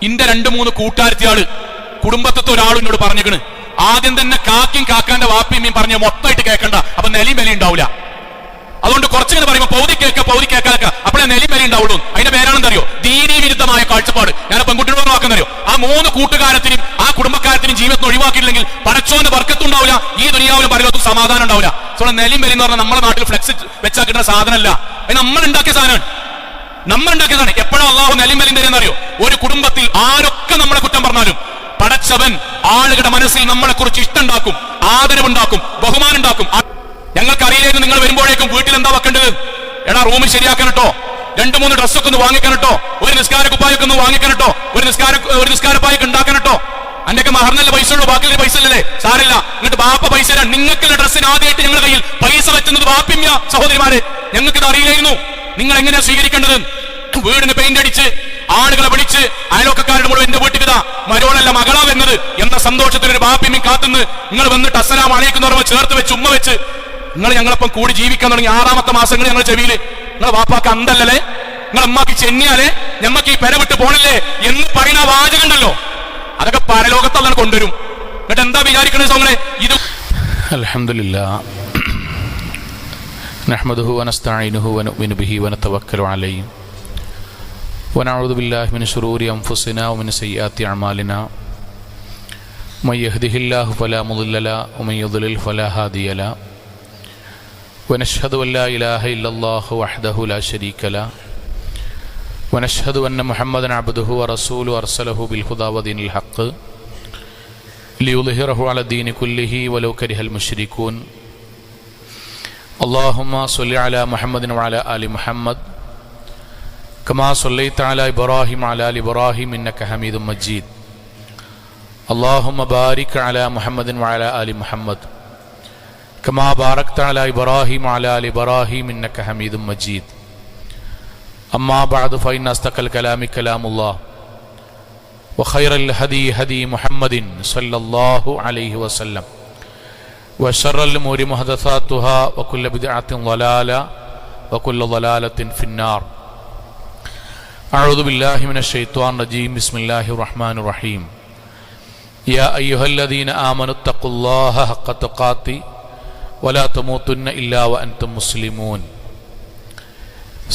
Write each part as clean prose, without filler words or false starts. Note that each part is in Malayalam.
ഇന്റെ 2-3 കൂട്ടുകാരത്തിയാള് കുടുംബത്തെ ഒരാളും എന്നോട് പറഞ്ഞിക്കണ്, ആദ്യം തന്നെ കാക്കിയും കാക്കാന്റെ വാപ്പിയും പറഞ്ഞ മൊത്തമായിട്ട് കേൾക്കണ്ട, അപ്പൊ നെലിയും വില ഉണ്ടാവില്ല. അതുകൊണ്ട് കുറച്ചിങ്ങനെ പറയുമ്പോ പൗതി കേൾക്കാക്ക അപ്പോഴേ നെലിയും വില ഉണ്ടാവുള്ളൂ. അതിന്റെ പേരാണെന്നറിയോ? ദീനീ വിരുദ്ധമായ കാഴ്ചപ്പാട്. ഞാൻ പെൺകുട്ടികളോട് നോക്കുന്നറിയോ? ആ 3 കൂട്ടുകാരത്തിനും ആ കുടുംബക്കാരത്തിനും ജീവിതത്തിൽ ഒഴിവാക്കിയില്ലെങ്കിൽ പടച്ചോന്റെ ബർക്കത്തുണ്ടാവില്ല, ഈ ദുനിയാവിലും പരലോകത്തും സമാധാനം ഉണ്ടാവില്ല. സോ നെലിയും വില എന്ന് പറഞ്ഞാൽ നമ്മുടെ നാട്ടിൽ ഫ്ലെക്സ് വെച്ചാൽ കിട്ടുന്ന സാധനമല്ല, അത് നമ്മൾ ഉണ്ടാക്കിയ സാധനമാണ്, നമ്മൾ ഉണ്ടാക്കിയതാണ്. എപ്പോഴും അള്ളാഹു നെലിയും വിലയും തരുന്നറിയോ? ഒരു കുടുംബത്തിൽ ആരൊക്കെ നമ്മളെ കുറ്റം പറഞ്ഞാലും പടച്ചവൻ ആളുകളുടെ മനസ്സിൽ നമ്മളെ കുറിച്ച് ഇഷ്ടമുണ്ടാക്കും, ആദരവുണ്ടാക്കും, ബഹുമാനം ഉണ്ടാക്കും. ഞങ്ങൾക്കറിയില്ലായിരുന്നു നിങ്ങൾ വരുമ്പോഴേക്കും വീട്ടിൽ എന്താ വെക്കേണ്ടത്. എടാ റൂമിൽ ശരിയാക്കാനട്ടോ, 2-3 ഡ്രസ്സൊക്കെ ഒന്ന് വാങ്ങിക്കാനട്ടോ, ഒരു നിസ്കാര കുപ്പായൊക്കെ ഒന്ന് വാങ്ങിക്കാനട്ടോ, ഒരു നിസ്കാരപ്പായൊക്കെ ഉണ്ടാക്കാനട്ടോ. അന്നൊക്കെ മഹർന്നല്ല പൈസ ഉള്ളൂ, ബാക്കിയുള്ള പൈസ അല്ലേ, സാരില്ല. എന്നിട്ട് ബാപ്പ പൈസ തരാൻ, നിങ്ങൾക്കുള്ള ഡ്രസ്സിന് ആദ്യമായിട്ട് ഞങ്ങളുടെ കയ്യിൽ പൈസ വെച്ചുന്നത് ബാപ്പിമ്യ. സഹോദരിമാരെ, ഞങ്ങൾക്കിത് അറിയില്ലായിരുന്നു നിങ്ങൾ എങ്ങനെയാ സ്വീകരിക്കേണ്ടത്. വീടിന് പെയിന്റ് അടിച്ച് ആളുകളെ വിളിച്ച് അയലോക്കാരുടെ മുഴുവൻ എന്റെ വീട്ടിൽ ഇതാ മരോളല്ല മകളാ വരുന്നത് എന്ന സന്തോഷത്തിൽ ഒരു ബാപ്പിമ്മയും കാത്തുനിന്ന് നിങ്ങൾ വന്നിട്ട് അസ്സലാമു അലൈക്കും എന്ന് പറയുമ്പോൾ ചേർത്ത് വെച്ച് ഉമ്മ വെച്ച് നിങ്ങൾ ഞങ്ങളൊപ്പം കൂടി ജീവിക്കാൻ തുടങ്ങി. 6ാമത്തെ മാസങ്ങൾ ഞങ്ങൾ ചെവിയില് നിങ്ങൾ വാപ്പാക്ക് അന്തല്ലേ, നിങ്ങൾ അമ്മാക്ക് ചെന്നിയാലേ ഞമ്മക്ക് ഈ പെര വിട്ട് പോണില്ലേ എന്ന് പറയുന്ന വാചകം ഉണ്ടല്ലോ, അതൊക്കെ പരലോകത്തല്ലാണ് കൊണ്ടുവരും. എന്നിട്ട് എന്താ വിചാരിക്കണേ സോങ്ങളെ? ഇത് അൽഹംദുലില്ലാഹ് നഹ്മദുഹു വനസ്തഈനുഹു വനുഅ്മിനു ബിഹി വനതവക്കലു അലൈഹി വനഊദു ബില്ലാഹി മിൻ ശുറൂരി അൻഫുസിനാ വമിൻ സയ്യിആതി അഅമാലിനാ മൻ യഹ്ദിഹില്ലാഹു ഫലാ മുളില്ല ലഹു വമൻ യുദ്ലിൽ ഫലാ ഹാദിയ ലഹു വനശ്ഹദു അൻ ലാ ഇലാഹ ഇല്ലല്ലാഹു വഹ്ദഹു ലാ ശരീക ലഹു വനശ്ഹദു അന്ന മുഹമ്മദൻ അബ്ദുഹു വറസൂലുഹു അർസലഹു ബിൽ ഹുദാ വദീനിൽ ഹഖ് ലിയുദ്ഹിറഹു അലാ ദീനി കുല്ലിഹി വലൗ കരിഹൽ മുശ്രികൂൻ. اللهم صل على محمد وعلى آل محمد كما صليت على إبراهيم وعلى آل إبراهيم إنك حميد مجيد. اللهم بارك على محمد وعلى آل محمد كما باركت على إبراهيم وعلى آل إبراهيم إنك حميد مجيد. أما بعد فإن أصدق الكلام كلام الله وخير الهدي هدي محمد صلى الله عليه وسلم وشر الأمور محدثاتها وكل بدعة ضلالة وكل ضلالة في النار. أعوذ بالله من الشيطان الرجيم. بسم الله الرحمن الرحيم. يا أيها الذين آمنوا اتقوا الله حق تقاته ولا تموتن إلا وأنتم مسلمون.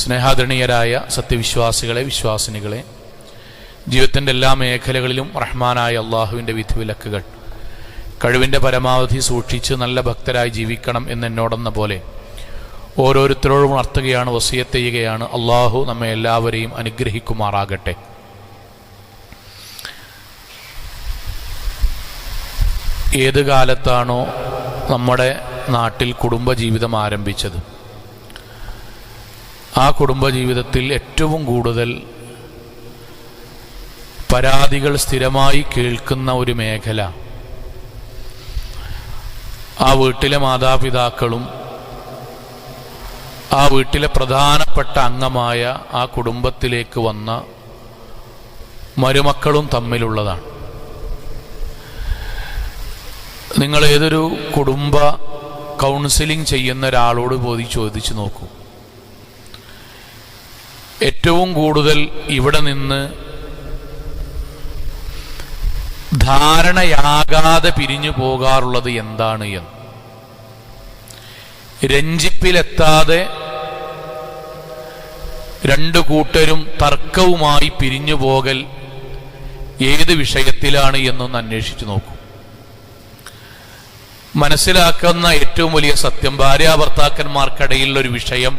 സ്നേഹാദരണീയരായ സത്യവിശ്വാസികളെ, വിശ്വാസിനികളെ, ജീവിതത്തിൻ്റെ എല്ലാ മേഖലകളിലും റഹ്മാനായ അള്ളാഹുവിൻ്റെ വിധിവിലക്കുകൾ കഴിവിൻ്റെ പരമാവധി സൂക്ഷിച്ച് നല്ല ഭക്തരായി ജീവിക്കണം എന്നെന്നോടെന്ന പോലെ ഓരോരുത്തരോടും ഉണർത്തുകയാണ്, വസിയത്ത് ചെയ്യുകയാണ്. അള്ളാഹു നമ്മെ എല്ലാവരെയും അനുഗ്രഹിക്കുമാറാകട്ടെ. ഏത് കാലത്താണോ നമ്മുടെ നാട്ടിൽ കുടുംബജീവിതം ആരംഭിച്ചത്, ആ കുടുംബജീവിതത്തിൽ ഏറ്റവും കൂടുതൽ പരാതികൾ സ്ഥിരമായി കേൾക്കുന്ന ഒരു മേഖല ആ വീട്ടിലെ മാതാപിതാക്കളും ആ വീട്ടിലെ പ്രധാനപ്പെട്ട അംഗമായ ആ കുടുംബത്തിലേക്ക് വന്ന മരുമക്കളും തമ്മിലുള്ളതാണ്. നിങ്ങൾ ഏതൊരു കുടുംബ കൗൺസിലിംഗ് ചെയ്യുന്ന ഒരാളോട് പോയി ചോദിച്ചു നോക്കൂ, ഏറ്റവും കൂടുതൽ ഇവിടെ നിന്ന് ധാരണയാകാതെ പിരിഞ്ഞു പോകാറുള്ളത് എന്താണ് എന്ന്. രഞ്ജിപ്പിലെത്താതെ രണ്ടു കൂട്ടരും തർക്കവുമായി പിരിഞ്ഞു പോകൽ ഏത് വിഷയത്തിലാണ് എന്നൊന്ന് അന്വേഷിച്ചു നോക്കൂ. മനസ്സിലാക്കുന്ന ഏറ്റവും വലിയ സത്യം, ഭാര്യാഭർത്താക്കന്മാർക്കിടയിലുള്ള ഒരു വിഷയം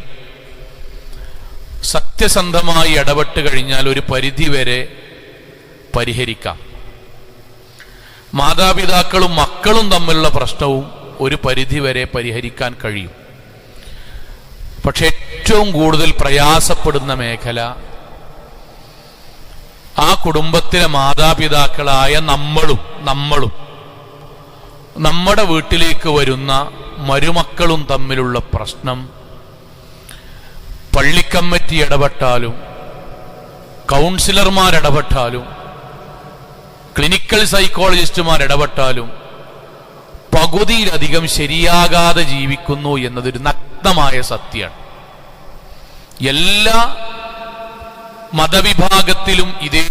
സത്യസന്ധമായി ഇടപെട്ട് കഴിഞ്ഞാൽ ഒരു പരിധിവരെ പരിഹരിക്കാം. മാതാപിതാക്കളും മക്കളും തമ്മിലുള്ള പ്രശ്നവും ഒരു പരിധിവരെ പരിഹരിക്കാൻ കഴിയും. പക്ഷെ ഏറ്റവും കൂടുതൽ പ്രയാസപ്പെടുന്ന മേഖല ആ കുടുംബത്തിലെ മാതാപിതാക്കളായ നമ്മളും നമ്മുടെ വീട്ടിലേക്ക് വരുന്ന മരുമക്കളും തമ്മിലുള്ള പ്രശ്നം പള്ളിക്കമ്മിറ്റി ഇടപെട്ടാലും കൗൺസിലർമാർ ഇടപെട്ടാലും ക്ലിനിക്കൽ സൈക്കോളജിസ്റ്റുമാർ ഇടപെട്ടാലും പകുതിയിലധികം ശരിയാകാതെ ജീവിക്കുന്നു എന്നതൊരു നഗ്നമായ സത്യമാണ്. എല്ലാ മതവിഭാഗത്തിലും ഇതേ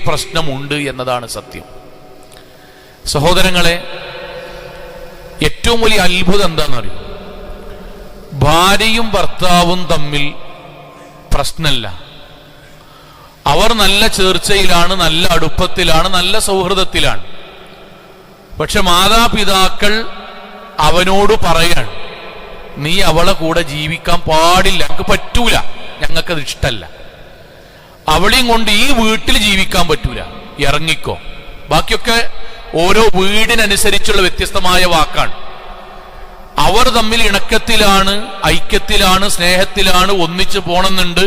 പ്രശ്നമുണ്ട് എന്നതാണ് സത്യം. സഹോദരങ്ങളെ, ഏറ്റവും വലിയ അത്ഭുതം എന്താണെന്നറിയോ? ഭാര്യയും ഭർത്താവും തമ്മിൽ പ്രശ്നമില്ല. അവർ നല്ല ചേർച്ചയിലാണ്, നല്ല അടുപ്പത്തിലാണ്, നല്ല സൗഹൃദത്തിലാണ്. പക്ഷെ മാതാപിതാക്കൾ അവനോട് പറയാണ്, നീ അവളെ കൂടെ ജീവിക്കാൻ പാടില്ല, ഞങ്ങൾക്ക് പറ്റൂല, ഞങ്ങൾക്കത് ഇഷ്ടല്ല, അവളെയും കൊണ്ട് ഈ വീട്ടിൽ ജീവിക്കാൻ പറ്റൂല, ഇറങ്ങിക്കോ. ബാക്കിയൊക്കെ ഓരോ വീടിനനുസരിച്ചുള്ള വ്യത്യസ്തമായ വാക്കാണ്. അവർ തമ്മിൽ ഇണക്കത്തിലാണ്, ഐക്യത്തിലാണ്, സ്നേഹത്തിലാണ്, ഒന്നിച്ചു പോണമെന്നുണ്ട്,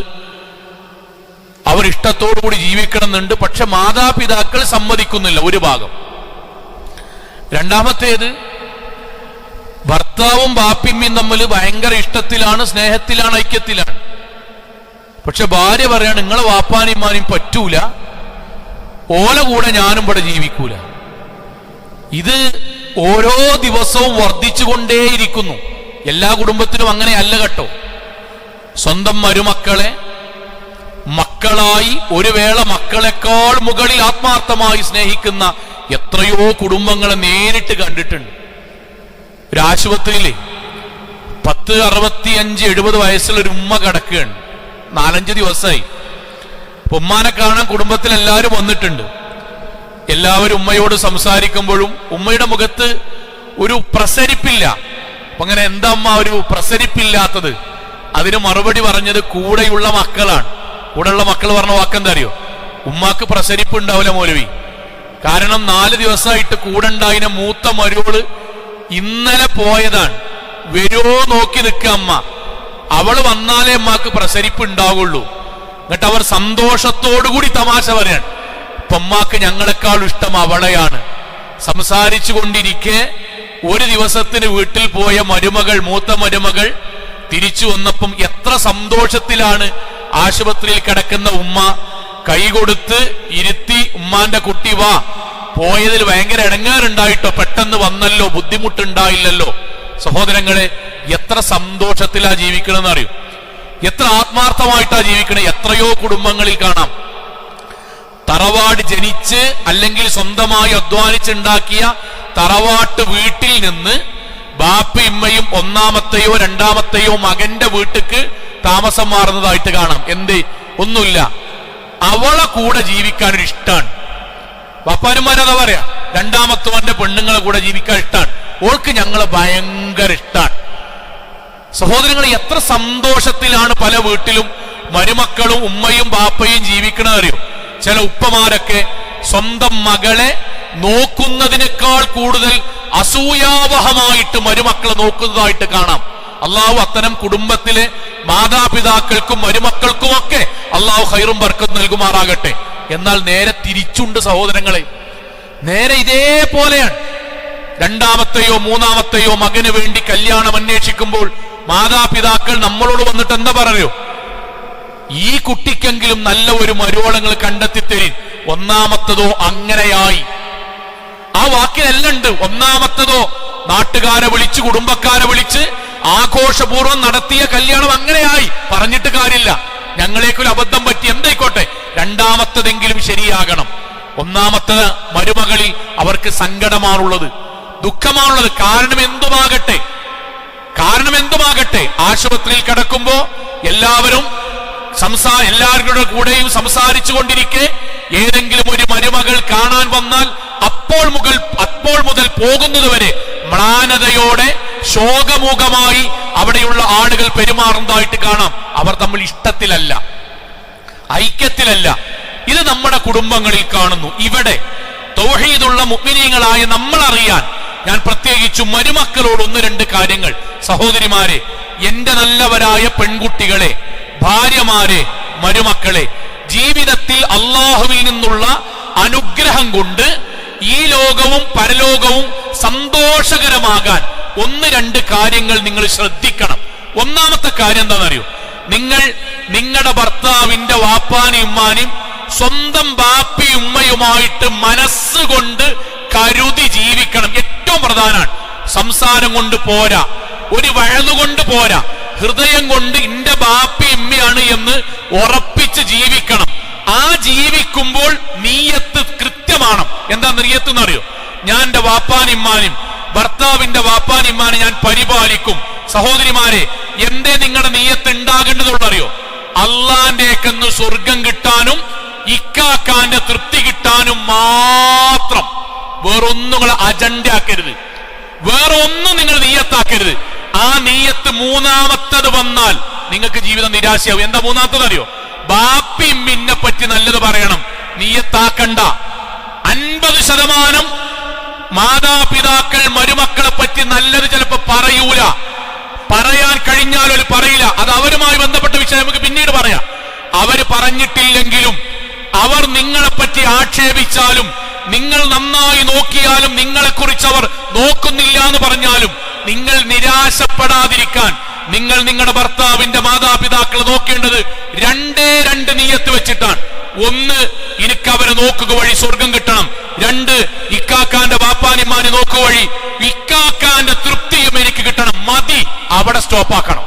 അവർ ഇഷ്ടത്തോടുകൂടി ജീവിക്കണമെന്നുണ്ട്. പക്ഷെ മാതാപിതാക്കൾ സമ്മതിക്കുന്നില്ല, ഒരു ഭാഗം. രണ്ടാമത്തേത്, ഭർത്താവും ബാപ്പിമ്മയും തമ്മിൽ ഭയങ്കര ഇഷ്ടത്തിലാണ്, സ്നേഹത്തിലാണ്, ഐക്യത്തിലാണ്. പക്ഷെ ഭാര്യ പറയാണ്, നിങ്ങളെ വാപ്പാനിമാനും പറ്റൂല, ഓല കൂടെ ഞാനും ഇവിടെ ജീവിക്കൂല. ഇത് ഓരോ ദിവസവും വർദ്ധിച്ചുകൊണ്ടേയിരിക്കുന്നു. എല്ലാ കുടുംബത്തിലും അങ്ങനെ അല്ല കേട്ടോ. സ്വന്തം മരുമക്കളെ മക്കളായി, ഒരു വേള മക്കളെക്കാൾ മുകളിൽ ആത്മാർത്ഥമായി സ്നേഹിക്കുന്ന എത്രയോ കുടുംബങ്ങളെ നേരിട്ട് കണ്ടിട്ടുണ്ട്. ഒരു ആശുപത്രിയിലെ 10, 65, 70 വയസ്സുള്ള ഒരു ഉമ്മ കിടക്കുകയാണ്. 4-5 ദിവസമായി. ഉമ്മാനെ കാണാൻ കുടുംബത്തിൽ എല്ലാവരും വന്നിട്ടുണ്ട്. എല്ലാവരും ഉമ്മയോട് സംസാരിക്കുമ്പോഴും ഉമ്മയുടെ മുഖത്ത് ഒരു പ്രസരിപ്പില്ല. അപ്പൊ അങ്ങനെ എന്താ അമ്മ ഒരു പ്രസരിപ്പില്ലാത്തത്? അതിന് മറുപടി പറഞ്ഞത് കൂടെയുള്ള മക്കളാണ്. കൂടെയുള്ള മക്കൾ പറഞ്ഞ വാക്കെന്താ അറിയോ? ഉമ്മാക്ക് പ്രസരിപ്പ് ഉണ്ടാവില്ല മൗലവി. കാരണം 4 ദിവസമായിട്ട് കൂടെ ഉണ്ടായിന മൂത്ത മരുവള് ഇന്നലെ പോയതാണ്. വരുമോ നോക്കി നിൽക്കുക അമ്മ. അവള് വന്നാലേ അമ്മക്ക് പ്രസരിപ്പ് ഉണ്ടാവുള്ളൂ. എന്നിട്ട് അവർ സന്തോഷത്തോടുകൂടി തമാശ പറയാണ്, ഇപ്പൊ അമ്മക്ക് ഞങ്ങളെക്കാൾ ഇഷ്ടം അവളെയാണ്. സംസാരിച്ചു കൊണ്ടിരിക്കെ ഒരു ദിവസത്തിന് വീട്ടിൽ പോയ മരുമകൾ, മൂത്ത മരുമകൾ തിരിച്ചു വന്നപ്പം എത്ര സന്തോഷത്തിലാണ് ആശുപത്രിയിൽ കിടക്കുന്ന ഉമ്മ കൈ കൊടുത്ത് ഇരുത്തി, ഉമ്മാന്റെ കുട്ടി വാ, പോയതിൽ ഭയങ്കര ഇടങ്ങേറുണ്ടായിട്ടോ, പെട്ടെന്ന് വന്നല്ലോ, ബുദ്ധിമുട്ടുണ്ടായില്ലല്ലോ. സഹോദരങ്ങളെ, എത്ര സന്തോഷത്തിലാ ജീവിക്കണമെന്ന് അറിയും, എത്ര ആത്മാർത്ഥമായിട്ടാ ജീവിക്കണേ. എത്രയോ കുടുംബങ്ങളിൽ കാണാം, തറവാട് ജനിച്ച് അല്ലെങ്കിൽ സ്വന്തമായി അധ്വാനിച്ചുണ്ടാക്കിയ തറവാട്ട് വീട്ടിൽ നിന്ന് ബാപ്പ ഇമ്മയും ഒന്നാമത്തെയോ രണ്ടാമത്തെയോ മകന്റെ വീട്ടിക്ക് താമസം മാറുന്നതായിട്ട് കാണാം. എന്തേ? ഒന്നുമില്ല, അവളെ കൂടെ ജീവിക്കാൻ ഒരു ഇഷ്ടമാണ്. ബാപ്പാനുമാരതാ പറയാ, രണ്ടാമത്തവന്റെ പെണ്ണുങ്ങളെ കൂടെ ജീവിക്കാൻ ഇഷ്ടമാണ്, ഓൾക്ക് ഞങ്ങളെ ഭയങ്കര ഇഷ്ടമാണ്. സഹോദരങ്ങൾ, എത്ര സന്തോഷത്തിലാണ് പല വീട്ടിലും മരുമക്കളും ഉമ്മയും ബാപ്പയും ജീവിക്കണതറിയോ? ചില ഉപ്പമാരൊക്കെ സ്വന്തം മകളെ നോക്കുന്നതിനേക്കാൾ കൂടുതൽ അസൂയാവഹമായിട്ട് മരുമക്കളെ നോക്കുന്നതായിട്ട് കാണാം. അള്ളാഹു അത്തരം കുടുംബത്തിലെ മാതാപിതാക്കൾക്കും മരുമക്കൾക്കുമൊക്കെ അള്ളാഹു ഖൈറും ബർക്കത്തും നൽകുമാറാകട്ടെ. എന്നാൽ നേരെ തിരിച്ചുണ്ട് സഹോദരങ്ങളെ, നേരെ ഇതേപോലെയാണ്. രണ്ടാമത്തെയോ മൂന്നാമത്തെയോ മകന് വേണ്ടി കല്യാണം അന്വേഷിക്കുമ്പോൾ മാതാപിതാക്കൾ നമ്മളോട് വന്നിട്ട് എന്താ പറയോ? ഈ കുട്ടിക്കെങ്കിലും നല്ല ഒരു മരുവളങ്ങൾ കണ്ടെത്തിത്തരും. ഒന്നാമത്തതോ അങ്ങനെയായി. ആ വാക്കിനെല്ലാം ഉണ്ട്. ഒന്നാമത്തതോ നാട്ടുകാരെ വിളിച്ച്, കുടുംബക്കാരെ വിളിച്ച് ആഘോഷപൂർവ്വം നടത്തിയ കല്യാണം അങ്ങനെയായി. പറഞ്ഞിട്ട് കാര്യമില്ല, ഞങ്ങളേക്കൊരു അബദ്ധം പറ്റി, എന്തായിക്കോട്ടെ, രണ്ടാമത്തതെങ്കിലും ശരിയാകണം. ഒന്നാമത്തെ മരുമകളിൽ അവർക്ക് സങ്കടമാണുള്ളത്, ദുഃഖമാണുള്ളത്. കാരണം എന്തുമാകട്ടെ, ആശുപത്രിയിൽ കിടക്കുമ്പോ എല്ലാവരും എല്ലാവരുടെ കൂടെയും സംസാരിച്ചു കൊണ്ടിരിക്കെ ഏതെങ്കിലും ഒരു മരുമകൾ കാണാൻ വന്നാൽ അപ്പോൾ മുതൽ പോകുന്നതുവരെ മ്ലാനതയോടെ ശോകമുഖമായി അവിടെയുള്ള ആളുകൾ പെരുമാറുന്നതായിട്ട് കാണാം. അവർ തമ്മിൽ ഇഷ്ടത്തിലല്ല, ഐക്യത്തിലല്ല. ഇത് നമ്മുടെ കുടുംബങ്ങളിൽ കാണുന്നു. ഇവിടെ തൗഹീദുള്ള മുഅ്മിനീങ്ങളായ നമ്മൾ അറിയാൻ ഞാൻ പ്രത്യേകിച്ചും മരുമക്കളോട് 1-2 കാര്യങ്ങൾ. സഹോദരിമാരെ, എന്റെ നല്ലവരായ പെൺകുട്ടികളെ, ഭാര്യമാരെ, മരുമക്കളെ, ജീവിതത്തിൽ അള്ളാഹുവിൽ നിന്നുള്ള അനുഗ്രഹം കൊണ്ട് ഈ ലോകവും പരലോകവും സന്തോഷകരമാകാൻ 1-2 കാര്യങ്ങൾ നിങ്ങൾ ശ്രദ്ധിക്കണം. ഒന്നാമത്തെ കാര്യം എന്താണെന്നറിയോ? നിങ്ങൾ നിങ്ങളുടെ ഭർത്താവിന്റെ വാപ്പാനും ഉമ്മാനും സ്വന്തം ബാപ്പി ഉമ്മയുമായിട്ട് മനസ്സുകൊണ്ട് കരുതി ജീവിക്കണം. ഏറ്റവും പ്രധാനമാണ്. സംസാരം കൊണ്ട് പോരാ, ഒരു വഴന്നുകൊണ്ട് പോരാ, ഹൃദയം കൊണ്ട് ഇന്റെ ബാപ്പി ഉമ്മയാണ് എന്ന് ഉറപ്പിച്ച് ജീവിക്കണം. ആ ജീവിക്കുമ്പോൾ നീയത്ത് കൃത്യമാണ്. എന്താ നീയത്ത് എന്നറിയോ? ഞാൻ എന്റെ വാപ്പാനിമ്മാനും ഭർത്താവിന്റെ വാപ്പാനിമ്മാനെ ഞാൻ പരിപാലിക്കും. സഹോദരിമാരെ, എന്തേ നിങ്ങളുടെ നീയത്ത് ഉണ്ടാകേണ്ടതുള്ളറിയോ? അള്ളാന്റെക്കെന്ന് സ്വർഗം കിട്ടാനും ഇക്കാക്കാന്റെ തൃപ്തി കിട്ടാനും മാത്രം. വേറൊന്നും നിങ്ങൾ അജണ്ട ആക്കരുത്, വേറെ ഒന്നും നിങ്ങൾ നീയത്താക്കരുത്. ആ നീയത്ത് മൂന്നാമത്തത് വന്നാൽ നിങ്ങൾക്ക് ജീവിതം നിരാശയാവും. എന്താ മൂന്നാമത്തത് അറിയോ? ബാപ്പി ഇമ്മിനെ പറ്റി നല്ലത് പറയണം, നീയത്താക്കണ്ട. 50% മാതാപിതാക്കൾ മരുമക്കളെ പറ്റി നല്ലത് ചിലപ്പോ പറയൂല, പറയാൻ കഴിഞ്ഞാലും അവർ പറയില്ല. അത് അവരുമായി ബന്ധപ്പെട്ട വിഷയം നമുക്ക് പിന്നീട് പറയാം. അവര് പറഞ്ഞിട്ടില്ലെങ്കിലും അവർ നിങ്ങളെ പറ്റി ആക്ഷേപിച്ചാലും നിങ്ങൾ നന്നായി നോക്കിയാലും നിങ്ങളെക്കുറിച്ച് അവർ നോക്കുന്നില്ല എന്ന് പറഞ്ഞാലും നിങ്ങൾ നിരാശപ്പെടാതിരിക്കാൻ നിങ്ങൾ നിങ്ങളുടെ ഭർത്താവിന്റെ മാതാപിതാക്കളെ നോക്കേണ്ടത് രണ്ട് നീയത്ത് വെച്ചിട്ടാണ്. ഒന്ന്, എനിക്ക് അവരെ നോക്കുക വഴി സ്വർഗം കിട്ടണം. 2, ഇക്കാക്കാന്റെ ബാപ്പാനിമാനെ നോക്കുക വഴി ഇക്കാക്കാന്റെ തൃപ്തിയും എനിക്ക് കിട്ടണം. മതി, അവിടെ സ്റ്റോപ്പാക്കണം,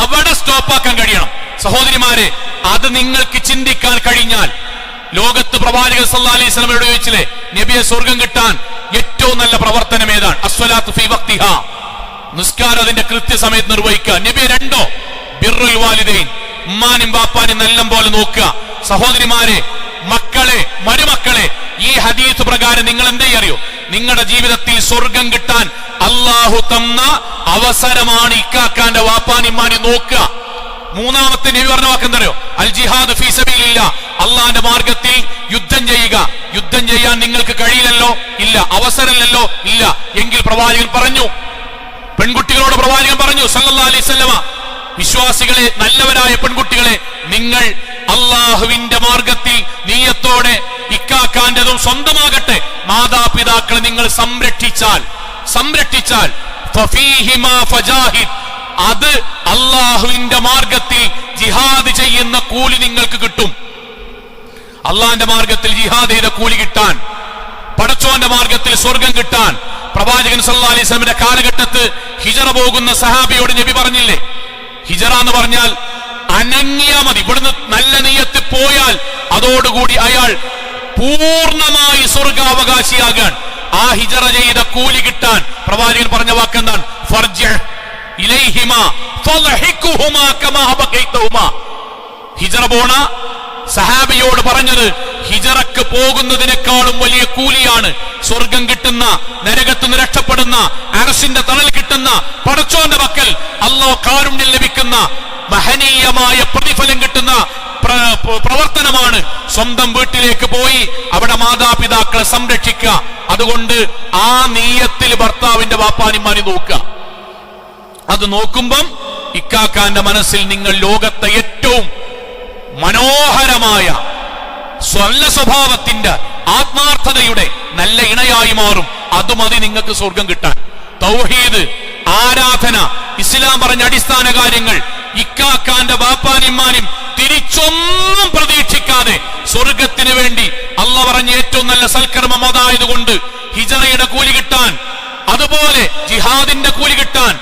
അവിടെ സ്റ്റോപ്പാക്കാൻ കഴിയണം. സഹോദരിമാരെ, അത് നിങ്ങൾക്ക് ചിന്തിക്കാൻ കഴിഞ്ഞാൽ, ലോകത്ത് പ്രവാചകൻ സല്ലല്ലാഹു അലൈഹി വസല്ലമയോട് ചോദിച്ചില്ലേ, നബിയെ സ്വർഗം കിട്ടാൻ ഏറ്റവും നല്ല പ്രവർത്തനം ഏതാണ്? അസ്വലാത്തു ഫീ വഖ്തിഹാ, നിസ്കാരം അതിന്റെ കൃത്യസമയത്ത് നിർവഹിക്കുക. നബിയെ 2, ബിർറുൽ വാലിദൈൻ, ഉമ്മാനും ബാപ്പാനും നല്ല പോലെ നോക്കുക. സഹോദരിമാരെ, മക്കളെ, മരുമക്കളെ, ഈ ഹദീസ് പ്രകാരം നിങ്ങൾ എന്തേ അറിയോ? നിങ്ങളുടെ ജീവിതത്തിൽ സ്വർഗം കിട്ടാൻ അള്ളാഹു തന്ന അവസരമാണ് ഇക്കാക്കാന്റെ വാപ്പാനിമ്മാനെ നോക്കുക. മൂന്നാമത്തെ നബി പറഞ്ഞ വാക്കെന്തറിയോ? അൽ ജിഹാദ് ഫീ സബീലില്ലാ, അള്ളാന്റെ മാർഗത്തിൽ യുദ്ധം ചെയ്യുക. യുദ്ധം ചെയ്യാൻ നിങ്ങൾക്ക് കഴിയില്ലല്ലോ, ഇല്ല. അവസരമില്ലല്ലോ, ഇല്ല. എങ്കിൽ പ്രവാചകൻ പറഞ്ഞു, പെൺകുട്ടികളോട് പ്രവാചകൻ പറഞ്ഞു സല്ലല്ലാഹു അലൈഹി വസല്ലമ, വിശ്വാസികളെ, നല്ലവരായ പെൺകുട്ടികളെ, നിങ്ങൾ അള്ളാഹുവിന്റെ മാർഗത്തിൽ നീയത്തോടെ ഇക്കാക്കാന്റെതും സ്വന്തമാകട്ടെ മാതാപിതാക്കളെ നിങ്ങൾ സംരക്ഷിച്ചാൽ ഫഫീഹിമാ ഫജാഹിദ്, അത് അള്ളാഹുവിന്റെ മാർഗത്തിൽ ജിഹാദ് ചെയ്യുന്ന കൂലി നിങ്ങൾക്ക് കിട്ടും. അള്ളാഹിന്റെ മാർഗത്തിൽ ജിഹാദ് ചെയ്ത കൂലി കിട്ടാൻ, പടച്ചോന്റെ മാർഗത്തിൽ സ്വർഗം കിട്ടാൻ പ്രവാചകൻ സല്ലല്ലാഹു അലൈഹി വസല്ലമയുടെ കാലഘട്ടത്ത് ഹിജറ പോകുന്ന സഹാബിയോട് നബി പറഞ്ഞില്ലേ, ഹിജറ എന്ന് പറഞ്ഞാൽ അനങ്ങിയാ മതി. ഇവിടുന്ന് നല്ല നീയത്ത് പോയാൽ അതോടുകൂടി അയാൾ പൂർണ്ണമായി സ്വർഗാവകാശിയാകാൻ. ആ ഹിജറ ചെയ്ത കൂലി കിട്ടാൻ പ്രവാചകൻ പറഞ്ഞ വാക്കെന്താണ്? ഫർജിഅ് ഇലൈഹിമാ ഫളഹിഖുഹുമാ കമാ ബഖൈതഹുമാ. ഹിജറ പോണ സഹാബിയോട് പറഞ്ഞത്, ഹിജറക്ക് പോകുന്നതിനേക്കാളും വലിയ കൂലിയാണ് സ്വർഗം കിട്ടുന്ന, നരകത്തുനിന്ന് രക്ഷപ്പെടുന്ന, അർശിന്റെ തണൽ കിട്ടുന്ന, പടച്ചോന്റെ പക്കൽ അല്ലാഹു കാരുണ്യം ലഭിക്കുന്ന മഹനീയമായ പ്രതിഫലം കിട്ടുന്ന പ്രവർത്തനമാണ് സ്വന്തം വീട്ടിലേക്ക് പോയി അവിടെ മാതാപിതാക്കളെ സംരക്ഷിക്കുക. അതുകൊണ്ട് ആ നീയത്തിൽ ഭർത്താവിന്റെ വാപ്പാനിമാനെ നോക്കുക. അത് നോക്കുമ്പം ഇക്കാക്കാന്റെ മനസ്സിൽ നിങ്ങൾ ലോകത്തെ ഏറ്റവും മനോഹരമായ സ്വല്ല സ്വഭാവത്തിന്റെ ആത്മാർത്ഥതയുടെ നല്ല ഇണയായി മാറും. അതുമതി നിങ്ങൾക്ക് സ്വർഗം കിട്ടാൻ. തൗഹീദ്, ആരാധന, ഇസ്ലാം പറഞ്ഞ അടിസ്ഥാന കാര്യങ്ങൾ, ഇക്കാക്കാന്റെ ബാപ്പാനിമ്മാനും തിരിച്ചൊന്നും പ്രതീക്ഷിക്കാതെ സ്വർഗത്തിന് വേണ്ടി അല്ലാഹു പറഞ്ഞ ഏറ്റവും നല്ല സൽക്കർമ്മം അതായതുകൊണ്ട് ഹിജറയുടെ കൂലി കിട്ടാൻ, അതുപോലെ ജിഹാദിന്റെ കൂലി കിട്ടാൻ,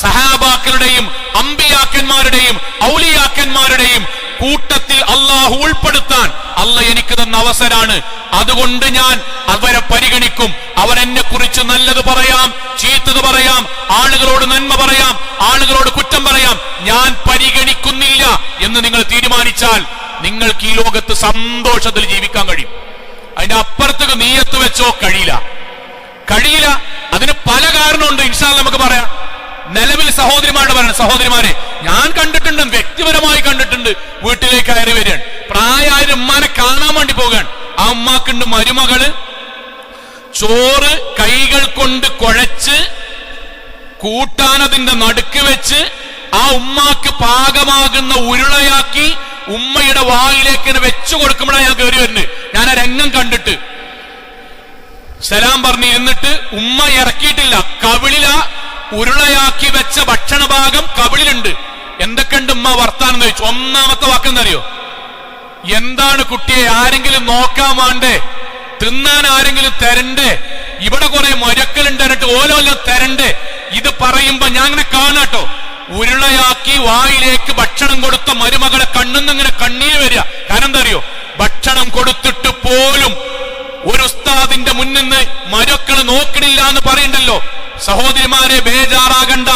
സഹാബാക്കളുടെയും അമ്പിയാക്കന്മാരുടെയും ഔലിയാക്കന്മാരുടെയും കൂട്ടത്തിൽ അള്ളാഹു ഉൾപ്പെടുത്താൻ അള്ളാഹ് എനിക്ക് തന്ന അവസരാണ്. അതുകൊണ്ട് ഞാൻ അവരെ പരിഗണിക്കും. അവരെന്നെ കുറിച്ച് നല്ലത് പറയാം, ചീത്തത് പറയാം, ആളുകളോട് നന്മ പറയാം, ആളുകളോട് കുറ്റം പറയാം, ഞാൻ പരിഗണിക്കുന്നില്ല എന്ന് നിങ്ങൾ തീരുമാനിച്ചാൽ നിങ്ങൾക്ക് ഈ ലോകത്ത് സന്തോഷത്തിൽ ജീവിക്കാൻ കഴിയും. അതിന്റെ അപ്പുറത്തേക്ക് നീയത്ത് വെച്ചോ കഴിയില്ല. അതിന് പല കാരണമുണ്ട്. ഇൻഷാ അല്ലാഹ് നമുക്ക് പറയാം. നിലവിൽ സഹോദരിമാരുടെ പറയണം, സഹോദരിമാരെ, ഞാൻ കണ്ടിട്ടുണ്ട്, വ്യക്തിപരമായി കണ്ടിട്ടുണ്ട്. വീട്ടിലേക്ക് കയറി വരികയാണ്, പ്രായമായ ഉമ്മാനെ കാണാൻ വേണ്ടി പോവുകയാണ്. ആ ഉമ്മാക്കുണ്ട് മരുമകള് ചോറ് കൈകൾ കൊണ്ട് കുഴച്ച് കൂട്ടാനതിന്റെ നടുക്ക് വെച്ച് ആ ഉമ്മാക്ക് പാകമാകുന്ന ഉരുളയാക്കി ഉമ്മയുടെ വായിലേക്ക് വെച്ചു കൊടുക്കുമ്പോഴാണ് ഞാൻ കയറി വരുന്നത്. ഞാൻ ആ രംഗം കണ്ടിട്ട് സലാം പറഞ്ഞിരുന്നിട്ട് ഉമ്മ ഇറക്കിയിട്ടില്ല, കവിളില ഉരുളയാക്കി വെച്ച ഭക്ഷണ ഭാഗം കവിളിലുണ്ട്. എന്തൊക്കെയുണ്ട് ഉമ്മ വർത്താനം എന്ന് ചോദിച്ചു. ഒന്നാമത്തെ വാക്കെന്തറിയോ? എന്താണ് കുട്ടിയെ, ആരെങ്കിലും നോക്കാൻ വേണ്ടേ? തിന്നാൻ ആരെങ്കിലും തരണ്ടേ? ഇവിടെ കുറെ മൊരക്കലുണ്ട്, എന്നിട്ട് ഓരോല്ലോ തരണ്ടേ? ഇത് പറയുമ്പോ ഞാൻ അങ്ങനെ കാണാട്ടോ, ഉരുളയാക്കി വായിലേക്ക് ഭക്ഷണം കൊടുത്ത മരുമകളെ കണ്ണുന്നിങ്ങനെ കണ്ണീര് വരിക. കാരണം എന്താ അറിയോ? ഭക്ഷണം കൊടുത്തിട്ട് പോലും ഒരു ഉസ്താദിന്റെ മുന്നിൽ നിന്ന് മരുക്കള് നോക്കണില്ല എന്ന് പറയണ്ടല്ലോ. സഹോദരിമാരെ, ബേജാറാകണ്ട,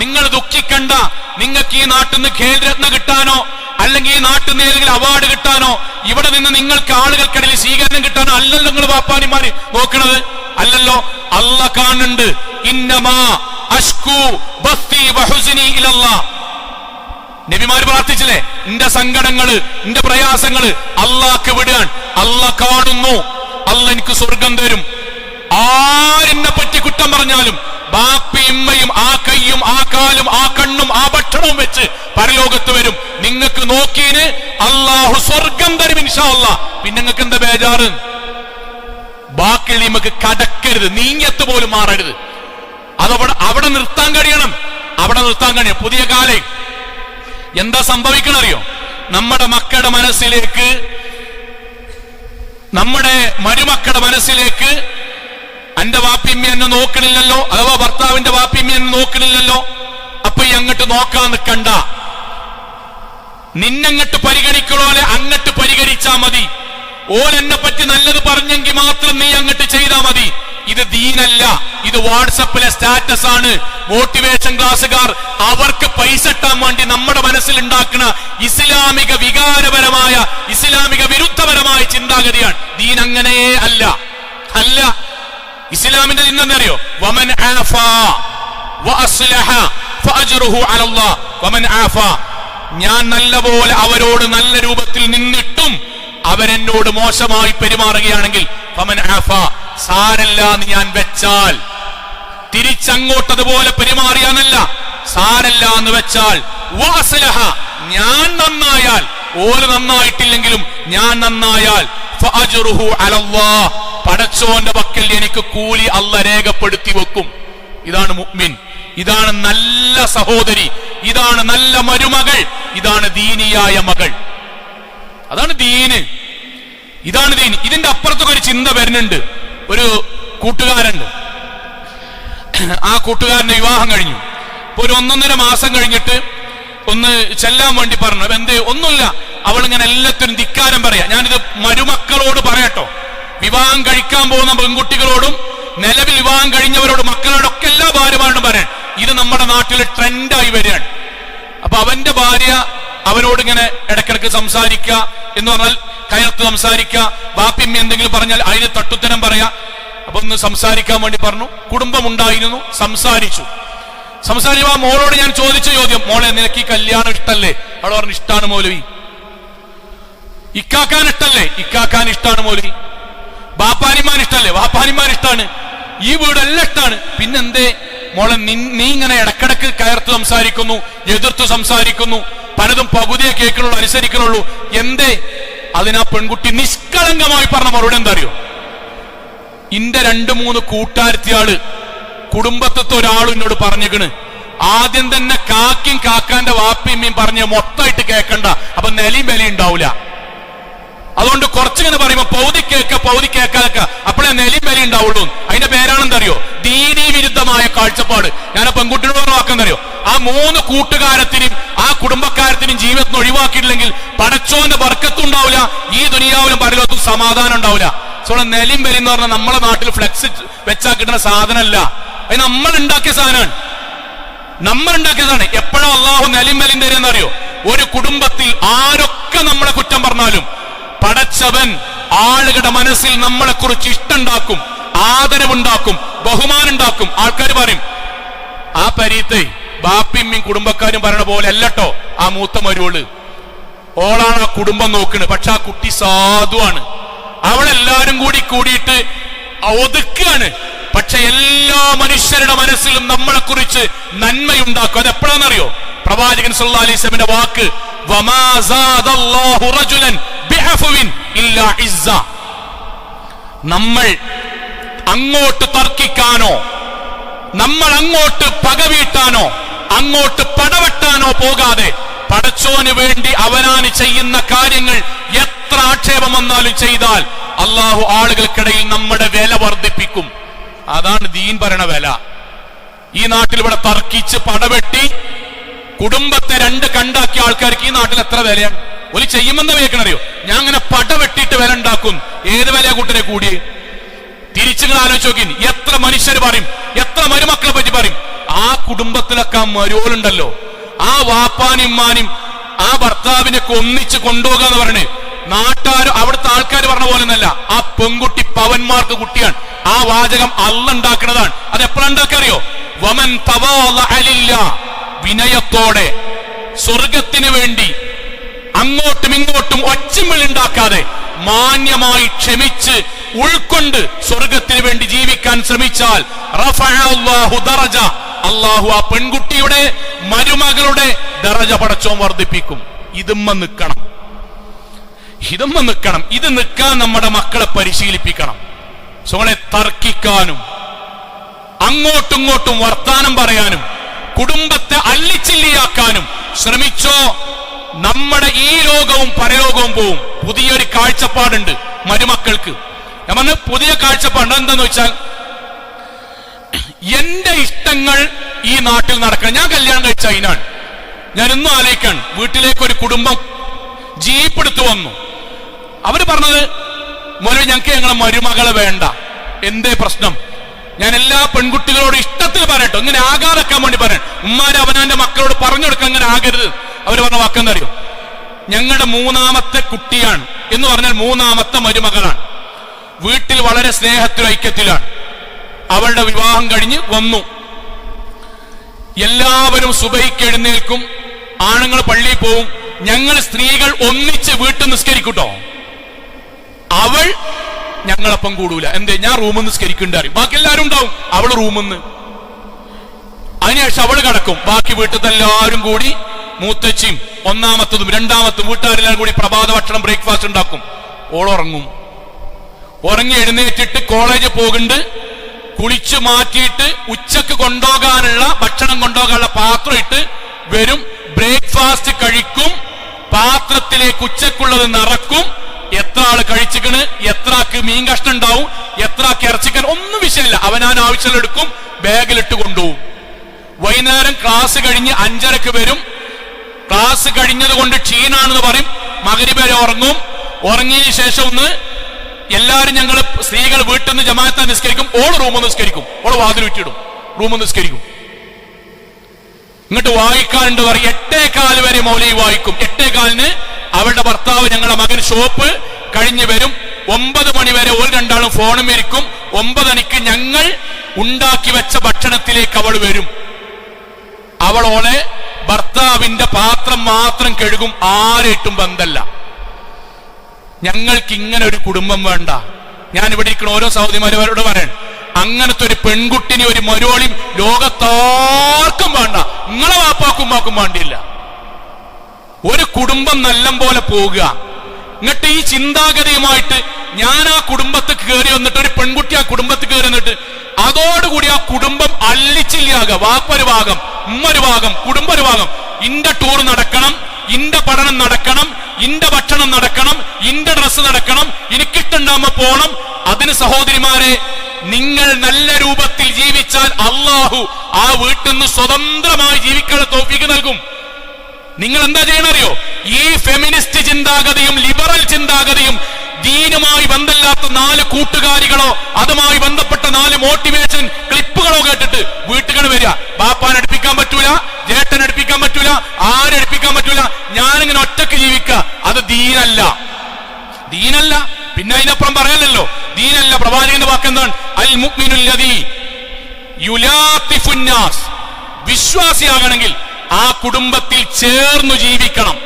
നിങ്ങൾ ദുഃഖിക്കണ്ട. നിങ്ങൾക്ക് ഈ നാട്ടിൽ നിന്ന് ഖേൽരത്ന കിട്ടാനോ അല്ലെങ്കിൽ ഈ നാട്ടിൽ നിന്ന് ഏതെങ്കിലും അവാർഡ് കിട്ടാനോ ഇവിടെ നിന്ന് നിങ്ങൾക്ക് ആളുകൾക്കിടയിൽ സ്വീകരണം കിട്ടാനോ അല്ലല്ലോ നിങ്ങൾ വാപ്പാനിമാര് നോക്കണത്. അല്ലല്ലോ, അല്ലാഹ് കാണുന്നുണ്ട്. ഇന്നമാ അഷ്കു ബസ്തി വഹുസ്നി ഇലല്ലാഹ്. നബിമാര് പ്രാർത്ഥിച്ചില്ലേ, എന്റെ സങ്കടങ്ങള് എന്റെ പ്രയാസങ്ങള് അള്ളാഹ്ക്ക് വിടുകയാണ്. അള്ളാഹ് കാണുന്നു, അള്ളാഹ് എനിക്ക് സ്വർഗം തരും. ആരെന്നെ പറ്റി കുറ്റം പറഞ്ഞാലും ബാപ്പയും ഇമ്മയും ആ കയ്യും ആ കാലും ആ കണ്ണും ആ ഭക്ഷണവും വെച്ച് പരലോകത്ത് വരും. നിങ്ങൾക്ക് നോക്കീന് അള്ളാഹു സ്വർഗം തരും ഇൻഷാ അല്ലാഹ്. പിന്നെ നിങ്ങൾക്ക് എന്താ ബേജാറ്? ബാക്കി നമുക്ക് കടക്കരുത്, നീങ്ങത്ത് പോലും മാറരുത്. അതവിടെ അവിടെ നിർത്താൻ കഴിയണം, അവിടെ നിർത്താൻ കഴിയണം. പുതിയ കാലം എന്താ സംഭവിക്കണറിയോ? നമ്മുടെ മക്കളുടെ മനസ്സിലേക്ക്, നമ്മുടെ മരുമക്കളുടെ മനസ്സിലേക്ക് എന്റെ വാപ്പിമ്മ എന്നെ നോക്കണില്ലല്ലോ, അഥവാ ഭർത്താവിന്റെ വാപ്പിമ്മ എന്നെ നോക്കണില്ലല്ലോ, അപ്പൊ ഈ അങ്ങോട്ട് നോക്കാൻ നിൽക്കണ്ട. നിന്നങ്ങട്ട് പരിഗണിക്കണോലെ അങ്ങട്ട് പരിഗണിച്ചാ മതി. ഓലെന്നെ പറ്റി നല്ലത് പറഞ്ഞെങ്കിൽ മാത്രം നീ അങ്ങട്ട് ചെയ്താ മതി. ഇത് ദീനല്ല, ഇത് വാട്സപ്പിലെ സ്റ്റാറ്റസ് ആണ്. മോട്ടിവേഷൻ ക്ലാസ്സുകാർ അവർക്ക് പൈസ ഇട്ടാൻ വേണ്ടി നമ്മുടെ മനസ്സിൽ ഉണ്ടാക്കുന്ന ഇസ്ലാമിക വികാരപരമായ ഇസ്ലാമിക വിരുദ്ധപരമായ ചിന്താഗതിയാണ്. ദീൻ അങ്ങനെ അല്ല. അല്ല, ഇസ്ലാമിന്റെ ദീൻ എന്നറിയോ? വമൻ ആഫാ വഅസ്ലഹ ഫഅജ്റുഹു അലല്ലാഹ്. വമൻ ആഫാ, ഞാൻ നല്ലപോലെ അവരോട് നല്ല രൂപത്തിൽ നിന്നിട്ടും അവരെന്നോട് മോശമായി പെരുമാറുകയാണെങ്കിൽ ഫമൻ ആഫാ, സാരല്ല എന്ന് ഞാൻ വെച്ചാൽ, തിരിച്ചങ്ങോട്ടതുപോലെ പെരുമാറിയാന്നല്ല, സാരല്ല എന്ന് വെച്ചാൽ, വഅസ്ലഹ, ഞാൻ നന്നായാൽ, ഓല് നന്നായിട്ടില്ലെങ്കിലും ഞാൻ നന്നായാൽ, ഫഅജ്റുഹു അലല്ലാഹ്, പടച്ചോന്റെ പക്കൽ എനിക്ക് കൂലി അല്ലാഹ് രേഖപ്പെടുത്തി വെക്കും. ഇതാണ് മുഅ്മിൻ, ഇതാണ് നല്ല സഹോദരി, ഇതാണ് നല്ല മരുമകൾ, ഇതാണ് ദീനിയായ മകൾ. അതാണ് ദീന്, ഇതാണ് ദീൻ. ഇതിന്റെ അപ്പുറത്തൊക്കെ ഒരു ചിന്ത വരുന്നുണ്ട്. ഒരു കൂട്ടുകാരുണ്ട്, ആ കൂട്ടുകാരന്റെ വിവാഹം കഴിഞ്ഞു. ഇപ്പൊ ഒരു 1.5 മാസം കഴിഞ്ഞിട്ട് ഒന്ന് ചെല്ലാൻ വേണ്ടി പറഞ്ഞു. എന്ത്? ഒന്നുമില്ല, അവളിങ്ങനെ എല്ലാത്തിനും ധിക്കാരം പറയാ. ഞാനിത് മരുമക്കളോട് പറയട്ടോ, വിവാഹം കഴിക്കാൻ പോകുന്ന പെൺകുട്ടികളോടും നിലവിൽ വിവാഹം കഴിഞ്ഞവരോടും മക്കളോടൊക്കെ എല്ലാ ഭാര്യമാരോടും പറയാൻ, ഇത് നമ്മുടെ നാട്ടിൽ ട്രെൻഡായി വരികയാണ്. അപ്പൊ അവന്റെ ഭാര്യ അവനോട് ഇങ്ങനെ ഇടക്കിടക്ക് സംസാരിക്കുക എന്ന് പറഞ്ഞാൽ കയർത്ത് സംസാരിക്കുക, ബാപ്പിമ്മ എന്തെങ്കിലും പറഞ്ഞാൽ അതിന് തട്ടുത്തരം പറയാ. അപ്പൊ ഒന്ന് സംസാരിക്കാൻ വേണ്ടി പറഞ്ഞു. കുടുംബമുണ്ടായിരുന്നു, സംസാരിച്ചു. ആ മോളോട് ഞാൻ ചോദിച്ച ചോദ്യം, മോളെ നിനക്ക് ഈ കല്യാണം ഇഷ്ടല്ലേ? അവൾ പറഞ്ഞു ഇഷ്ടാണ് മൗലവി. ഇക്കാക്കാൻ ഇഷ്ടല്ലേ? ഇക്കാക്കാൻ ഇഷ്ടാണ് മൗലവി. ബാപ്പാനിമാൻ ഇഷ്ടല്ലേ? ബാപ്പാനിമാൻ ഇഷ്ടാണ്. ഈ വീടെല്ലാം ഇഷ്ടാണ്. പിന്നെന്തേ മോളെ നീ ഇങ്ങനെ ഇടക്കിടക്ക് കയർത്ത് സംസാരിക്കുന്നു, എതിർത്ത് സംസാരിക്കുന്നു, പലതും പകുതിയെ കേൾക്കണുള്ളൂ, അനുസരിക്കണുള്ളൂ, എന്തേ? അതിനാ പെൺകുട്ടി നിഷ്കളങ്കമായി പറഞ്ഞ മറുപടി എന്താ അറിയോ? ഇന്റെ 2-3 കൂട്ടാരത്തിയാള് കുടുംബത്തെ ഒരാളും എന്നോട് പറഞ്ഞിക്കണ്, ആദ്യം തന്നെ കാക്കും കാക്കാന്റെ വാപ്പിയമ്മയും പറഞ്ഞ് മൊത്തമായിട്ട് കേൾക്കണ്ട, അപ്പൊ നെലിയും വിലയും ഉണ്ടാവൂല. അതുകൊണ്ട് കുറച്ചിങ്ങനെ പറയുമ്പോ പൗതി കേൾക്കാതൊക്കെ അപ്പോഴേ നെലിയും വിലയും ഉണ്ടാവുള്ളൂ. അതിന്റെ പേരാണെന്തറിയോ? ദീനീ വിരുദ്ധമായ കാഴ്ചപ്പാട്. ഞാൻ ആ പെൺകുട്ടിയോട് പറഞ്ഞ വാക്കെന്തറിയോ? ആ 3 കൂട്ടുകാരത്തിനും ആ കുടുംബക്കാരത്തിനും ജീവിതത്തിന് ഒഴിവാക്കിയിട്ടില്ലെങ്കിൽ പടച്ചോന്റെ ബർക്കത്തുണ്ടാവില്ല, ഈ ദുനിയാവിലും പരലോകത്തും സമാധാനം ഉണ്ടാവില്ല. സോ നെലിയും വിലയും എന്ന് പറഞ്ഞാൽ നമ്മളെ നാട്ടിൽ ഫ്ലെക്സ് വെച്ചാ കിട്ടുന്ന സാധനമല്ല, അത് നമ്മൾ ഉണ്ടാക്കിയ സാധനമാണ്. നമ്മൾ ഉണ്ടാക്കിയതാണ്. എപ്പോഴാ അള്ളാഹു നെലിയും വിലയും തരുന്നറിയോ? ഒരു കുടുംബത്തിൽ ആരൊക്കെ നമ്മളെ കുറ്റം പറഞ്ഞാലും പടച്ചവൻ ആളുകളുടെ മനസ്സിൽ നമ്മളെ കുറിച്ച് ഇഷ്ടമുണ്ടാക്കും, ആദരവുണ്ടാക്കും, ബഹുമാനുണ്ടാക്കും. ആൾക്കാർ പറയും, ആ പരീത്തെ ബാപ്പിമ്മയും കുടുംബക്കാരും പറയണ പോലെ അല്ലട്ടോ ആ മൂത്ത മരുവള്, ഓളാണ് ആ കുടുംബം നോക്കുന്നത്. പക്ഷെ ആ കുട്ടി സാധുവാണ്, അവളെല്ലാരും കൂടിയിട്ട് ഒതുക്കാണ്. പക്ഷെ എല്ലാ മനുഷ്യരുടെ മനസ്സിലും നമ്മളെ കുറിച്ച് നന്മയുണ്ടാക്കും. അത് എപ്പോഴാണെന്നറിയോ? പ്രവാചകൻ സല്ലല്ലാഹു അലൈഹി വസല്ലമയുടെ വാക്ക്, വമാ സാദല്ലാഹു റജുലൻ ബിഅഫ്വിൻ ഇല്ലാ ഇസ്സ. നമ്മൾ അങ്ങോട്ട് തർക്കിക്കാനോ, നമ്മൾ അങ്ങോട്ട് പകവീട്ടാനോ, അങ്ങോട്ട് പടവെട്ടാനോ പോകാതെ പടച്ചോന് വേണ്ടി അവനാന് ചെയ്യുന്ന കാര്യങ്ങൾ എത്ര ആക്ഷേപം വന്നാലും ചെയ്താൽ അള്ളാഹു ആളുകൾക്കിടയിൽ നമ്മുടെ വില വർദ്ധിപ്പിക്കും. അതാണ് ദീൻ പറയണ വില. ഈ നാട്ടിൽ ഇവിടെ തർക്കിച്ച് പടവെട്ടി കുടുംബത്തെ രണ്ട് കണ്ടാക്കിയ ആൾക്കാർക്ക് ഈ നാട്ടിൽ എത്ര വിലയാണ്? ഒരു ചെയ്യുമെന്ന് വേക്കണറിയോ? ഞാൻ അങ്ങനെ പട വെട്ടിയിട്ട് വില ഉണ്ടാക്കും. ഏത് വിലയാ കൂട്ടരെ കൂടി? തിരിച്ചുങ്ങൾ ആലോചിച്ച് നോക്കി, എത്ര മനുഷ്യർ പറയും, എത്ര മരുമക്കളെ പറ്റി പറയും. ആ കുടുംബത്തിലൊക്കെ ആ മരുവലുണ്ടല്ലോ, ആ വാപ്പാനും ഉമ്മാനും ആ ഭർത്താവിനൊക്കെ ഒന്നിച്ച് കൊണ്ടുപോകുക എന്ന് പറയണേ, നാട്ടുകാർ അവിടുത്തെ ആൾക്കാർ പറഞ്ഞ പോലെ ഒന്നല്ല. ആ പെൺകുട്ടി പവന്മാർക്ക് കുട്ടിയാണ്. ആ വാചകം അള്ള ഉണ്ടാക്കുന്നതാണ്. അത് എപ്പോഴുണ്ടാക്കറിയോ? വമൻ തവാളഅ ലില്ലാഹ്, വിനയത്തോടെ സ്വർഗത്തിന് വേണ്ടി അങ്ങോട്ടും ഇങ്ങോട്ടും ഒച്ചമിളുണ്ടാക്കാതെ മാന്യമായി ക്ഷമിച്ച് ഉൾക്കൊണ്ട് സ്വർഗത്തിന് വേണ്ടി ജീവിക്കാൻ ശ്രമിച്ചാൽ റഫഅല്ലാഹു ദറജ, അള്ളാഹു ആ പെൺകുട്ടിയുടെ മരുമകളുടെ ദറജ പടച്ചോൻ വർദ്ധിപ്പിക്കും. ഇതുമ്മ നിൽക്കണം. ഇത് നിൽക്കാൻ നമ്മുടെ മക്കളെ പരിശീലിപ്പിക്കണം. സോളെ തർക്കിക്കാനും അങ്ങോട്ടും ഇങ്ങോട്ടും വർത്താനം പറയാനും കുടുംബത്തെ അല്ലിച്ചില്ലിയാക്കാനും ശ്രമിച്ചോ, നമ്മുടെ ഈ ലോകവും പരലോകവും പോവും. പുതിയൊരു കാഴ്ചപ്പാടുണ്ട് മരുമക്കൾക്ക്. ഞാൻ പറഞ്ഞ പുതിയ കാഴ്ചപ്പാട് എന്താന്ന് വെച്ചാൽ, എന്റെ ഇഷ്ടങ്ങൾ ഈ നാട്ടിൽ നടക്കണം. ഞാൻ കല്യാണം കഴിച്ച അതിനാണ്. ഞാൻ ഇന്നും ആലോചിക്കാൻ, വീട്ടിലേക്ക് ഒരു കുടുംബം ജീപ്പ് എടുത്തു വന്നു. അവര് പറഞ്ഞത്, മോനെ ഞങ്ങൾക്ക് ഞങ്ങളെ മരുമകളെ വേണ്ട. എന്തേ പ്രശ്നം? ഞാൻ എല്ലാ പെൺകുട്ടികളോടും ഇഷ്ടത്തിൽ പറയട്ടോ, ഇങ്ങനെ ആകാതെക്കാൻ വേണ്ടി പറയാൻ. ഉമ്മാര് അവനാന്റെ മക്കളോട് പറഞ്ഞു കൊടുക്കാൻ അങ്ങനെ ആകരുത്. അവര് പറഞ്ഞ വാക്കെന്നറിയോ? ഞങ്ങളുടെ മൂന്നാമത്തെ കുട്ടിയാണ് എന്ന് പറഞ്ഞാൽ മൂന്നാമത്തെ മരുമകളാണ്. വീട്ടിൽ വളരെ സ്നേഹത്തിലും ഐക്യത്തിലാണ്. അവളുടെ വിവാഹം കഴിഞ്ഞ് വന്നു. എല്ലാവരും സുബഹിക്ക് എഴുന്നേൽക്കും, ആണുങ്ങൾ പള്ളിയിൽ പോവും. ഞങ്ങൾ സ്ത്രീകൾ ഒന്നിച്ച് വീട്ടിൽ നിസ്കരിക്കൂട്ടോ. അവൾ ഞങ്ങളപ്പം കൂടൂല. എന്തേ? ഞാൻ റൂമിൽ നിസ്കരിക്കണ്ട അറിയും. ബാക്കി എല്ലാവരും ഉണ്ടാവും, അവള് റൂമിൽ നിന്ന്. അതിനുശേഷം അവള് കിടക്കും. ബാക്കി വീട്ടിൽ എല്ലാവരും കൂടി മൂത്തച്ചിയും ഒന്നാമത്തതും രണ്ടാമത്തും വീട്ടുകാരെല്ലാം കൂടി പ്രഭാത ഭക്ഷണം ബ്രേക്ക്ഫാസ്റ്റ് ഉണ്ടാക്കും. ഓളുറങ്ങും. ഉറങ്ങി എഴുന്നേറ്റിട്ട് കോളേജിൽ പോകുന്നുണ്ട്. കുളിച്ചു മാറ്റിയിട്ട് ഉച്ചക്ക് കൊണ്ടുപോകാനുള്ള ഭക്ഷണം കൊണ്ടുപോകാനുള്ള പാത്രം ഇട്ട് വരും. ബ്രേക്ക്ഫാസ്റ്റ് കഴിക്കും. പാത്രത്തിലേക്ക് ഉച്ചക്കുള്ളത് നിറക്കും. എത്ര ആള് കഴിച്ചിക്കണ്, എത്ര ആൾക്ക് മീൻ കഷ്ണം ഉണ്ടാവും, എത്ര ആൾക്ക് ഇറച്ചിക്കൻ, ഒന്നും വിഷയമില്ല. അവനാൻ ആവശ്യം എടുക്കും, ബാഗിലിട്ട് കൊണ്ടുപോകും. വൈകുന്നേരം ക്ലാസ് കഴിഞ്ഞ് 5:30 വരും. ക്ലാസ് കഴിഞ്ഞത് കൊണ്ട് ക്ഷീണാണെന്ന് പറയും. മഗ്‌രിബ് വരെ ഉറങ്ങും. ഉറങ്ങിയതിനു ശേഷം ഒന്ന് എല്ലാവരും ഞങ്ങൾ സ്ത്രീകൾ വീട്ടിൽ നിന്ന് ജമാഅത്ത് നിസ്കരിക്കും. ഓള് റൂമിൽ നിസ്കരിക്കും. ഓള് വാതിൽ വിറ്റിടും, റൂമിൽ നിസ്കരിക്കും. ഇങ്ങോട്ട് വായിക്കാനുണ്ട് പറയും. 8:15 വരെ മൗലവി വായിക്കും. 8:15 അവളുടെ ഭർത്താവ് ഞങ്ങളുടെ മകൻ ഷോപ്പ് കഴിഞ്ഞ് വരും. 9 മണി വരെ ഓൾ രണ്ടാളും ഫോണും ഇരിക്കും. 9 മണിക്ക് ഞങ്ങൾ ഉണ്ടാക്കി വെച്ച ഭക്ഷണത്തിലേക്ക് അവൾ വരും. അവളോളെ ഭർത്താവിന്റെ പാത്രം മാത്രം കഴുകും. ആരായിട്ടും ബന്ധമല്ല. ഞങ്ങൾക്ക് ഇങ്ങനെ ഒരു കുടുംബം വേണ്ട. ഞാൻ ഇവിടെ ഇരിക്കുന്ന ഓരോ സഹോദരിമാരോട് പറയാൻ, അങ്ങനത്തെ ഒരു പെൺകുട്ടിനെ ഒരു മരോളിയും ലോകത്താർക്കും വേണ്ട. നിങ്ങളെ വാപ്പാക്കും വാക്കും വേണ്ടിയില്ല. ഒരു കുടുംബം നല്ല പോലെ പോവുക. എന്നിട്ട് ഈ ചിന്താഗതിയുമായിട്ട് ഞാൻ ആ കുടുംബത്തിൽ കയറി വന്നിട്ട്, ഒരു പെൺകുട്ടി ആ കുടുംബത്തിൽ കയറി വന്നിട്ട് അതോടുകൂടി ആ കുടുംബം അല്ലിച്ചില്ലാകുക. വാപ്പൊരു ഭാഗം, ഉമ്മൊരു ഭാഗം, കുടുംബൊരു ഭാഗം. ഇന്റെ ടൂർ നടക്കണം, ഇന്റെ പഠനം നടക്കണം, ഇന്റെ ഭക്ഷണം നടക്കണം, ഇന്റെ ഡ്രസ്സ് നടക്കണം, എനിക്കിട്ടുണ്ടാകുമ്പോ പോണം. അതിന് സഹോദരിമാരെ, നിങ്ങൾ നല്ല രൂപത്തിൽ ജീവിച്ചാൽ അള്ളാഹു ആ വീട്ടിൽ നിന്ന് സ്വതന്ത്രമായി ജീവിക്കാനുള്ള തൗഫീഖ് നൽകും. നിങ്ങൾ എന്താ ചെയ്യണറിയോ? ഈ ഫെമിനിസ്റ്റ് ചിന്താഗതിയും ലിബറൽ ചിന്താഗതിയും ദീനുമായി ബന്ധമില്ലാത്ത 4 കൂട്ടുകാരികളോ അതുമായി ബന്ധപ്പെട്ട 4 മോട്ടിവേഷൻ ക്ലിപ്പുകളോ കേട്ടിട്ട് വീട്ടുകൾ വരിക. ബാപ്പാൻ അടുപ്പിക്കാൻ പറ്റൂല, ജേട്ടൻ അടുപ്പിക്കാൻ പറ്റൂല, ആരെടുപ്പിക്കാൻ പറ്റൂല, ഞാനിങ്ങനെ ഒറ്റക്ക് ജീവിക്കുക. അത് ദീനല്ല, ദീനല്ല. പിന്നെ അതിനപ്പുറം പറയാനല്ലോ, ദീനല്ല. പ്രവാചകന്റെ വാക്കെന്താണ്? അൽ മുഅ്മിനുൽ ലദീ യുലാത്തിഫുൻ നാസ്. വിശ്വാസിയാകണമെങ്കിൽ ആ കുടുംബത്തിൽ ചേർന്നു ജീവിക്കണം.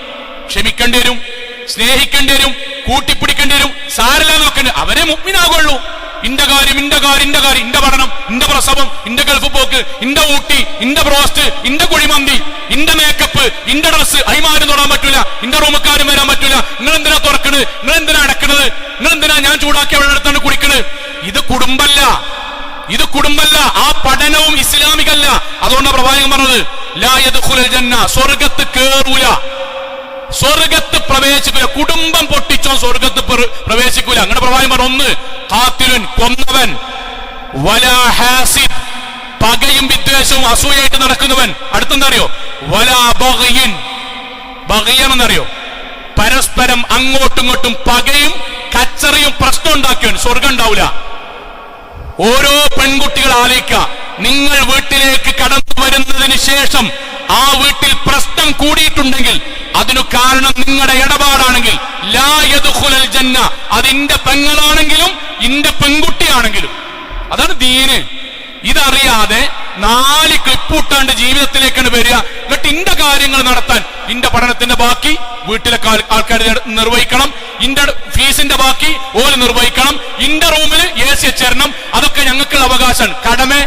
ക്ഷമിക്കേണ്ടി വരും, സ്നേഹിക്കേണ്ടി വരും, കൂട്ടിപ്പിടിക്കേണ്ടി വരും. സാരല്ല നോക്കണ്ട, അവരെ മുഅ്മിനാകുള്ളൂ. ഇന്റെ കാര്യം, ഇന്റെ കാര്യം, ഇന്റെ കാര്യം, ഇന്റെ പഠനം, ഇന്റെ പ്രസവം, ഇന്റെ ഗൾഫ് പോക്ക്, ഇന്റെ ഊട്ടി, ഇന്റെ ബ്രോസ്റ്റ്, ഇന്റെ കുഴിമന്തി, ഇന്റെ മേക്കപ്പ്, ഇന്റെ ഡ്രസ്, അയിമാരും തൊടാൻ പറ്റൂല, ഇന്റെ റൂമക്കാരും വരാൻ പറ്റൂല. നിങ്ങൾ എന്തിനാ തുറക്കണത്? നിങ്ങൾ എന്തിനാ അടക്കണത്? നിങ്ങൾ എന്തിനാ ഞാൻ ചൂടാക്കിയ വെള്ളം എടുത്താണ് കുടിക്കണത്? ഇത് കുടുംബല്ല, ഇത് കുടുംബല്ല. ആ പഠനവും ഇസ്ലാമികല്ല. അതുകൊണ്ടാണ് പ്രവാചകൻ പറഞ്ഞത്, ലാ യദ്ഖുലുൽ ജന്ന, സ്വർഗ്ഗത്ത് കേറൂല, സ്വർഗ്ഗത്ത് പ്രവേശിക്കൂല. കുടുംബം പൊട്ടിച്ചോ സ്വർഗ്ഗത്ത് പ്രവേശിക്കൂല. അങ്ങനെ പ്രവാചകൻ പറഞ്ഞു. 1 ഖാതിലുൻ, കൊന്നവൻ, വലാ ഹാസിദ്, പകയും വിദ്വേഷവും അസൂയായിട്ട് നടക്കുന്നവൻ. അടുത്തെന്താ അറിയോ? വലാ ബഗ്യിൻ. ബഗ്യൻ എന്നറിയോ? പരസ്പരം അങ്ങോട്ടും ഇങ്ങോട്ടും പകയും കച്ചറയും പ്രശ്നം ഉണ്ടാക്കിയവൻ സ്വർഗം ഉണ്ടാവില്ല. ഓരോ പെൺകുട്ടികൾ ആലോചിക്കുക, നിങ്ങൾ വീട്ടിലേക്ക് കടന്നു വരുന്നതിന് ശേഷം ആ വീട്ടിൽ പ്രശ്നം കൂടിയിട്ടുണ്ടെങ്കിൽ അതിനു കാരണം നിങ്ങളുടെ ഇടപാടാണെങ്കിൽ ലാ യദ്ഖുലുൽ ജന്ന, അതിന്റെ പെങ്ങളാണെങ്കിലും ഇന്റെ പെൺകുട്ടിയാണെങ്കിലും. അതാണ് ദീന്. ഇതറിയാതെ 4 ക്ലിപ്പൂട്ടാണ്ട് ജീവിതത്തിലേക്കാണ് വരിക. എന്നിട്ട് ഇന്റെ കാര്യങ്ങൾ നടത്താൻ ഇന്റെ പഠനത്തിന്റെ ബാക്കി വീട്ടിലെ ആൾക്കാർ നിർവഹിക്കണം, ഇന്റെ ഫീസിന്റെ ബാക്കി ഓല് നിർവഹിക്കണം, ഇന്റെ റൂമിൽ AC വെച്ചേരണം, അതൊക്കെ ഞങ്ങൾക്കുള്ള അവകാശമാണ്.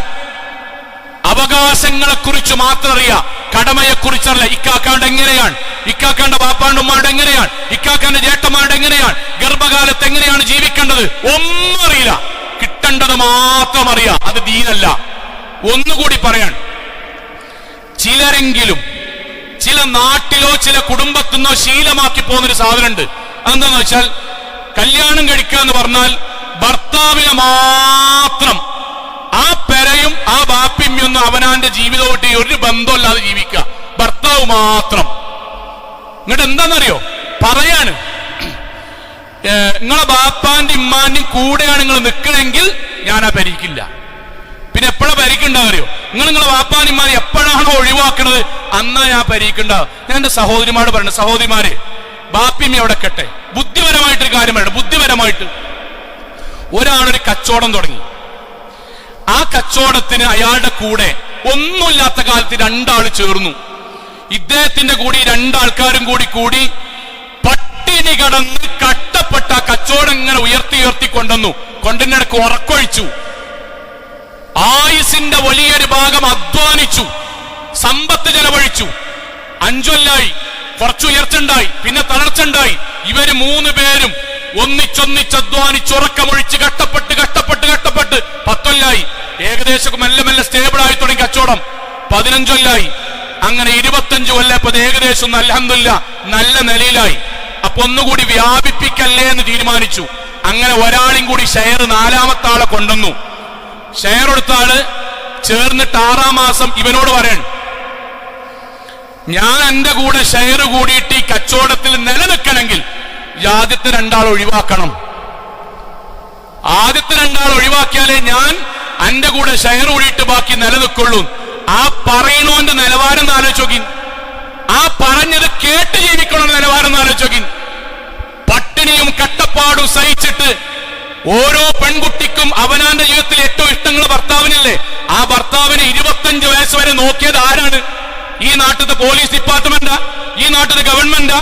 അവകാശങ്ങളെ കുറിച്ച് മാത്രം അറിയാം, കടമയെ കുറിച്ചറിയില്ല. ഇക്കാക്കാണ്ട് എങ്ങനെയാണ്, ഇക്കാക്കാന്റെ ബാപ്പാണ്ട് ഉമ്മാണ്ട് എങ്ങനെയാണ്, ഇക്കാക്കാന്റെ ജേട്ടന്മാരുടെ എങ്ങനെയാണ്, ഗർഭകാലത്ത് എങ്ങനെയാണ് ജീവിക്കേണ്ടത് ഒന്നും അറിയില്ല. കിട്ടേണ്ടത് മാത്രം അറിയാം. അത് ദീനല്ല. ഒന്നുകൂടി പറയാൻ, ചിലരെങ്കിലും ചില നാട്ടിലോ ചില കുടുംബത്തിനോ ശീലമാക്കി പോകുന്നൊരു സാധനമുണ്ട്. അതെന്താന്ന് വെച്ചാൽ, കല്യാണം കഴിക്കുക എന്ന് പറഞ്ഞാൽ ഭർത്താവിനെ മാത്രം, ആ പെരയും ആ ബാപ്പിമ്മയൊന്നും അവനാന്റെ ജീവിതമായിട്ട് ഒരു ബന്ധമില്ലാതെ ജീവിക്കുക, ഭർത്താവ് മാത്രം. എന്നിട്ട് എന്താണെന്നറിയോ പറയാണ്, നിങ്ങളെ ബാപ്പാന്റെ ഇമ്മാന്റെയും കൂടെയാണ് നിങ്ങൾ നിൽക്കണമെങ്കിൽ ഞാൻ ആ പരിക്കില്ല. പിന്നെ എപ്പോഴാ പരിക്കുണ്ടാവറിയോ? നിങ്ങളെ ബാപ്പാന്റെ ഇമ്മാനെ എപ്പോഴാണോ ഒഴിവാക്കണത് അന്നാ ഞാൻ പരിക്കുണ്ടാവും. ഞാൻ എന്റെ സഹോദരിമാരോട് പറഞ്ഞു, സഹോദരിമാരെ ബാപ്പിമ്മ അവിടെ കെട്ടെ. ബുദ്ധിപരമായിട്ടൊരു കാര്യം പറയട്ടെ. ബുദ്ധിപരമായിട്ട് ഒരാളൊരു കച്ചവടം തുടങ്ങി. ആ കച്ചവടത്തിന് അയാളുടെ കൂടെ ഒന്നുമില്ലാത്ത കാലത്ത് 2 ആള് ചേർന്നു. ഇദ്ദേഹത്തിന്റെ കൂടി 2 ആൾക്കാരും കൂടി പട്ടിണി കടന്ന് കഷ്ടപ്പെട്ട ആ കച്ചവടം ഇങ്ങനെ ഉയർത്തി കൊണ്ടുവന്നു. കൊണ്ടിനിടക്ക് ഉറക്കൊഴിച്ചു. ആയുസിന്റെ വലിയൊരു ഭാഗം അധ്വാനിച്ചു, സമ്പത്ത് ചെലവഴിച്ചു. 5 കൊല്ലായി, കുറച്ച് ഉയർച്ചുണ്ടായി, പിന്നെ തളർച്ചുണ്ടായി. ഇവര് 3 പേരും ഒന്നിച്ചൊന്നിച്ച് അധ്വാനിച്ച് ഉറക്കമൊഴിച്ച് കഷ്ടപ്പെട്ട് 10 കൊല്ലായി. ഏകദേശം മെല്ലെ സ്റ്റേബിൾ ആയി തുടങ്ങി കച്ചവടം. 15 കൊല്ലായി. അങ്ങനെ 25 കൊല്ലപ്പോ ഏകദേശം അൽഹംദുലില്ലാ നല്ല നിലയിലായി. അപ്പൊ ഒന്നുകൂടി വ്യാപിപ്പിക്കല്ലേ എന്ന് തീരുമാനിച്ചു. അങ്ങനെ ഒരാളും കൂടി ഷെയർ 4ാമത്തെ ആളെ കൊണ്ടുവന്നു. ഷെയർ എടുത്ത ആള് ചേർന്നിട്ട് 6ാം മാസം ഇവനോട് പറയണം, ഞാൻ എന്റെ കൂടെ ഷെയർ കൂടിയിട്ട് ഈ കച്ചവടത്തിൽ നിലനിൽക്കണമെങ്കിൽ ആദ്യത്തെ 2 ആൾ ഒഴിവാക്കണം. ആദ്യത്തെ 2 ആൾ ഒഴിവാക്കിയാലേ ഞാൻ എന്റെ കൂടെ ഷെയർ കൂടിയിട്ട് ബാക്കി നിലനിൽക്കുള്ളൂ. ആ പറയണോന്റെ നിലവാരം എന്ന് ആലോചിച്ചോക്കി. ആ പറഞ്ഞത് കേട്ട് ജീവിക്കണമെന്ന നിലവാരം എന്ന് ആലോചിച്ചോക്കി. പട്ടിണിയും കട്ടപ്പാടും സഹിച്ചിട്ട് ഓരോ പെൺകുട്ടിക്കും അവനാന്റെ ജീവിതത്തിൽ ഏറ്റവും ഇഷ്ടങ്ങൾ ഭർത്താവിനല്ലേ? ആ ഭർത്താവിന് 25 വയസ്സ് വരെ നോക്കിയത് ആരാണ്? ഈ നാട്ടിലത്തെ പോലീസ് ഡിപ്പാർട്ട്മെന്റാ? ഈ നാട്ടിലെ ഗവൺമെന്റാ?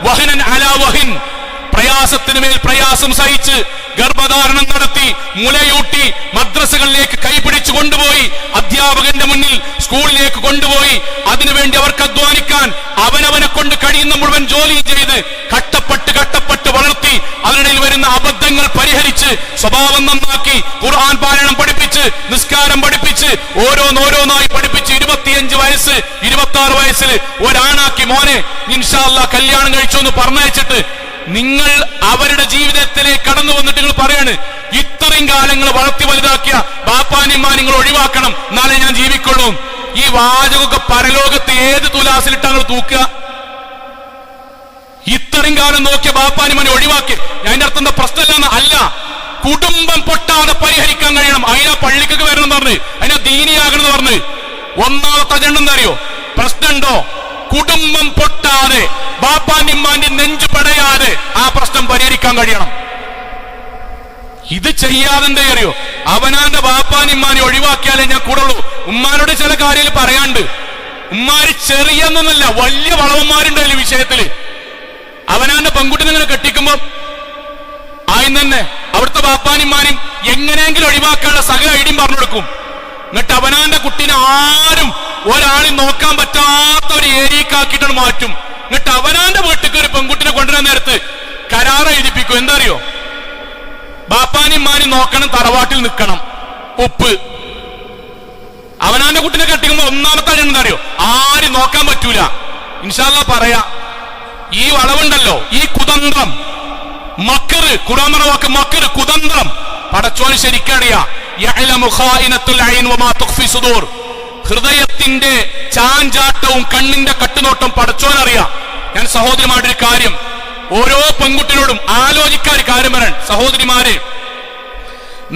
വഹനൻ അലാ വഹിൻ, പ്രയാസത്തിന് മേൽ പ്രയാസം സഹിച്ച് ഗർഭധാരണം നടത്തി മുലയൂട്ടി മദ്രസകളിലേക്ക് കൈപിടിച്ചു കൊണ്ടുപോയി, അധ്യാപകന്റെ മുന്നിൽ സ്കൂളിലേക്ക് കൊണ്ടുപോയി. അതിനുവേണ്ടി അവർക്ക് അധ്വാനിക്കാൻ അവനവനെ കൊണ്ട് കഴിയുന്ന മുഴുവൻ ജോലി ചെയ്ത് കഷ്ടപ്പെട്ട് വളർത്തി അതിനിടയിൽ വരുന്ന അബദ്ധങ്ങൾ പരിഹരിച്ച് സ്വഭാവം നന്നാക്കി ഖുർആൻ പാരായണം പഠിപ്പിച്ച് നിസ്കാരം പഠിപ്പിച്ച് ഓരോന്നായി പഠിപ്പിച്ച് 25 വയസ്സ് 26 വയസ്സിൽ ഒരാണാക്കി മോനെ ഇൻഷാ അല്ലാഹ് കല്യാണം കഴിച്ചു എന്ന് പറഞ്ഞയച്ചിട്ട് നിങ്ങൾ അവരുടെ ജീവിതത്തിലേക്ക് കടന്നു വന്നിട്ട് നിങ്ങൾ പറയാണ്, ഇത്രയും കാലങ്ങൾ വളർത്തി വലുതാക്കിയ ബാപ്പാനിമാ നിങ്ങൾ ഒഴിവാക്കണം, എന്നാലേ ഞാൻ ജീവിക്കുള്ളൂ. ഈ വാചകമൊക്കെ പരലോകത്ത് ഏത് തുലാസിലിട്ടാണ് തൂക്കുക? ഇത്രയും കാലം നോക്കിയ ബാപ്പാനിമാനെ ഒഴിവാക്കി. അതിന്റെ അർത്ഥം എന്താ? പ്രശ്നമില്ല അല്ല, കുടുംബം പൊട്ടാതെ പരിഹരിക്കാൻ കഴിയണം. അതിനാ പള്ളിക്കൊക്കെ വരണം എന്ന് പറഞ്ഞ്, അതിനാ ദീനിയാകണം എന്ന് പറഞ്ഞ്. 1ാമത്തെ അജണ്ട എന്താ അറിയോ? പ്രശ്നമുണ്ടോ? കുടുംബം പൊട്ടാതെ ബാപ്പാനിമ്മാന്റെ നെഞ്ചു പടയാതെ ആ പ്രശ്നം പരിഹരിക്കാൻ കഴിയണം. ഇത് ചെയ്യാതെ എന്താ അറിയോ? അവനാന്റെ ബാപ്പാനിമ്മാനെ ഒഴിവാക്കിയാലേ ഞാൻ കൂടുള്ളൂ. ഉമ്മാനോട് ചില കാര്യങ്ങൾ പറയാണ്ട്. ഉമ്മാര് ചെറിയെന്നല്ല, വലിയ വളവന്മാരുണ്ട് ഈ വിഷയത്തില്. അവനാന്റെ പെൺകുട്ടിനെ ഇങ്ങനെ കെട്ടിക്കുമ്പോ ആദ്യം തന്നെ അവിടുത്തെ ബാപ്പാനിമ്മാനും എങ്ങനെയെങ്കിലും ഒഴിവാക്കാനുള്ള സകല ഐഡിയും പറഞ്ഞു കൊടുക്കും. എന്നിട്ട് അവനാന്റെ കുട്ടീനെ ആരും ഒരാളും നോക്കാൻ പറ്റാത്ത ഒരു ഏരിയക്കാക്കിയിട്ടാണ് മാറ്റും. എന്നിട്ട് അവനാന്റെ വീട്ടിലേക്ക് ഒരു പെൺകുട്ടിനെ കൊണ്ടുവരാൻ നേരത്ത് കരാർ എഴുതിപ്പിക്കും. എന്താ അറിയോ? ബാപ്പാനിമ്മാനും നോക്കണം, തറവാട്ടിൽ നിൽക്കണം, ഉപ്പ്. അവനാന്റെ കുട്ടിനെ കെട്ടിക്കുമ്പോ 1ാമത്തെ എന്താ അറിയോ? ആരും നോക്കാൻ പറ്റൂല. ഇൻഷാ അല്ലാഹ് പറയാ. ഈ വളവുണ്ടല്ലോ, ഈ കുതന്ത്രം, മക്കറ്, ഖുർആൻ വാക്ക് മക്കറ്, കുതന്ത്രം പടച്ചോന് ശരിക്കറിയാ. യഅലമു ഖായിനത്തുൽ ഐൻ വമാ തുഖ്ഫി സുദൂർ. ഹൃദയത്തിന്റെ ചാഞ്ചാട്ടവും കണ്ണിന്റെ കട്ടുനോട്ടം പടച്ചോനറിയാം. ഞാൻ സഹോദരിമാരുടെ ഒരു കാര്യം, ഓരോ പെൺകുട്ടിയോടും ആലോചിക്കാൻ ഒരു കാര്യം പറയാൻ, സഹോദരിമാരെ,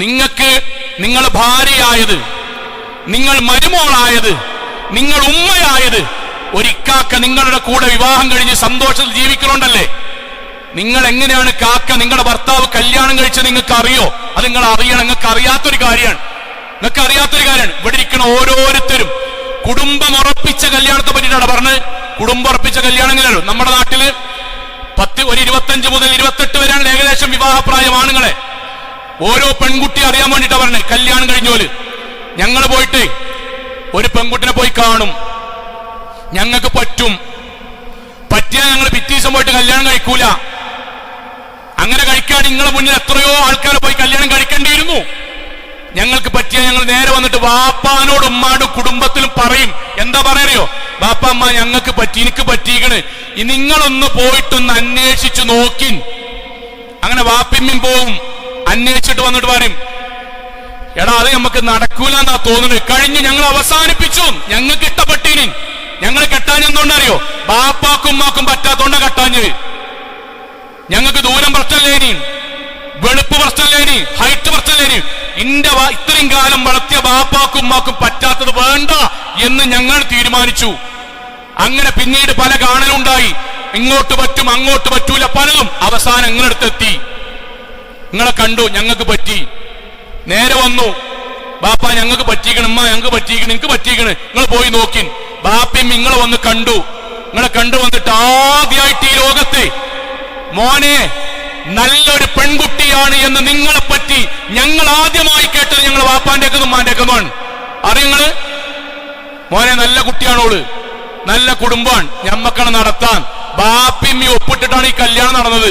നിങ്ങൾക്ക് നിങ്ങൾ ഭാര്യയായത്, നിങ്ങൾ മരുമോളായത്, നിങ്ങൾ ഉമ്മയായത് ഒരിക്കാക്ക നിങ്ങളുടെ കൂടെ വിവാഹം കഴിഞ്ഞ് സന്തോഷത്തിൽ ജീവിക്കണോണ്ടല്ലേ. നിങ്ങൾ എങ്ങനെയാണ് കാക്ക നിങ്ങളുടെ ഭർത്താവ് കല്യാണം കഴിച്ചത് നിങ്ങൾക്ക് അറിയോ? അത് നിങ്ങൾ അറിയണം. നിങ്ങൾക്ക് അറിയാത്തൊരു കാര്യമാണ്. ഇവിടെ ഇരിക്കുന്ന ഓരോരുത്തരും കുടുംബം ഉറപ്പിച്ച കല്യാണത്തെ പറ്റിയിട്ടാണ് പറഞ്ഞത്. കുടുംബം ഉറപ്പിച്ച കല്യാണം എങ്ങനെയല്ലോ നമ്മുടെ നാട്ടില് 25 മുതൽ 28 വരെയാണ് ഏകദേശം വിവാഹപ്രായം ആണുങ്ങളെ. ഓരോ പെൺകുട്ടി അറിയാൻ വേണ്ടിട്ടാ പറഞ്ഞത്. കല്യാണം കഴിഞ്ഞോല് ഞങ്ങൾ പോയിട്ട് ഒരു പെൺകുട്ടിനെ പോയി കാണും, ഞങ്ങൾക്ക് പറ്റിയാൽ ഞങ്ങൾ പിറ്റീസം പോയിട്ട് കല്യാണം കഴിക്കൂല. അങ്ങനെ കഴിക്കാൻ നിങ്ങളെ മുന്നിൽ എത്രയോ ആൾക്കാർ പോയി കല്യാണം കഴിക്കേണ്ടിയിരുന്നു. ഞങ്ങൾക്ക് പറ്റിയ ഞങ്ങൾ നേരെ വന്നിട്ട് വാപ്പാനോടും ഉമ്മാടും കുടുംബത്തിലും പറയും. എന്താ പറയറിയോ? ബാപ്പ അമ്മ ഞങ്ങൾക്ക് പറ്റി, എനിക്ക് പറ്റിയിക്കണ്, നിങ്ങളൊന്ന് പോയിട്ടൊന്ന് അന്വേഷിച്ചു നോക്കി. അങ്ങനെ വാപ്പിമ്മിൻ പോവും, അന്വേഷിച്ചിട്ട് വന്നിട്ട് പറയും, എടാ അത് നമുക്ക് നടക്കൂല എന്നാ തോന്നുന്നത്, കഴിഞ്ഞ് ഞങ്ങൾ അവസാനിപ്പിച്ചു, ഞങ്ങൾക്ക് ഇഷ്ടപ്പെട്ടീനി, ഞങ്ങൾ കെട്ടാഞ്ഞെന്തുകൊണ്ടറിയോ? ബാപ്പാക്കും ഉമ്മാക്കും പറ്റാത്തോണ്ടാ കെട്ടാഞ്ഞത്. ഞങ്ങൾക്ക് ദൂരം പ്രശ്നമല്ലേനി, വെളുപ്പ് പ്രശ്നമല്ലേനി, ഹൈറ്റ് പ്രശ്നമല്ലേനി, ഇത്രയും കാലം വളർത്തിയ ബാപ്പാക്കും ഉമ്മാക്കും പറ്റാത്തത് വേണ്ട എന്ന് ഞങ്ങൾ തീരുമാനിച്ചു. അങ്ങനെ പിന്നീട് പല കാണലുണ്ടായി. ഇങ്ങോട്ട് പറ്റും അങ്ങോട്ട് പറ്റൂല പലതും. അവസാനം നിങ്ങളടുത്തെത്തി, നിങ്ങളെ കണ്ടു, ഞങ്ങൾക്ക് പറ്റി. നേരെ വന്നു, ബാപ്പ ഞങ്ങൾക്ക് പറ്റിക്കണം, ഉമ്മ ഞങ്ങൾക്ക് പറ്റിക്കണം, എനിക്ക് പറ്റിക്കണ്, നിങ്ങൾ പോയി നോക്കി. ബാപ്പയും നിങ്ങളെ വന്ന് കണ്ടു. നിങ്ങളെ കണ്ടു വന്നിട്ട് ആദ്യമായിട്ട് ഈ ലോകത്തെ മോനെ നല്ലൊരു പെൺകുട്ടിയാണ് എന്ന് നിങ്ങളെ പറ്റി ഞങ്ങൾ ആദ്യമായി കേട്ടത് ഞങ്ങൾ വാപ്പാന്റെ ഉമ്മാന്റെ ആണ്. അറിയങ്ങള് മോനെ നല്ല കുട്ടിയാണോള്, നല്ല കുടുംബമാണ്, ഞമ്മക്കളെ നടത്താൻ ബാപ്പിമ്മി ഒപ്പിട്ടിട്ടാണ് ഈ കല്യാണം നടന്നത്.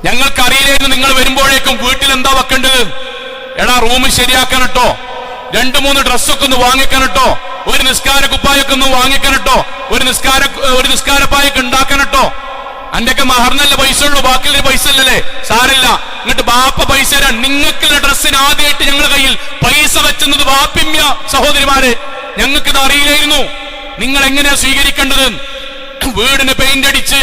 ഞങ്ങൾക്കറിയില്ലായിരുന്നു നിങ്ങൾ വരുമ്പോഴേക്കും വീട്ടിൽ എന്താ വെക്കേണ്ടത്. എടാ റൂം ശരിയാക്കാനട്ടോ, 2-3 ഡ്രസ്സൊക്കെ ഒന്ന് വാങ്ങിക്കാനട്ടോ, ഒരു നിസ്കാര കുപ്പായൊക്കെ ഒന്ന് വാങ്ങിക്കാനട്ടോ, ഒരു നിസ്കാരപ്പായൊക്കെ ഉണ്ടാക്കാനട്ടോ. അന്റെയൊക്കെ മഹർന്നല്ല പൈസ ഉള്ളൂ, ബാക്കിയുള്ള പൈസ അല്ലല്ലേ, സാരല്ല. എന്നിട്ട് ബാപ്പ പൈസ തരാൻ. നിങ്ങൾക്കുള്ള ഡ്രസ്സിന് ആദ്യമായിട്ട് ഞങ്ങളുടെ കയ്യിൽ പൈസ വെച്ചത് ബാപ്പിമ്യ. സഹോദരിമാരെ, ഞങ്ങൾക്കിത് അറിയില്ലായിരുന്നു നിങ്ങൾ എങ്ങനെയാ സ്വീകരിക്കേണ്ടത്. വീടിന് പെയിന്റ് അടിച്ച്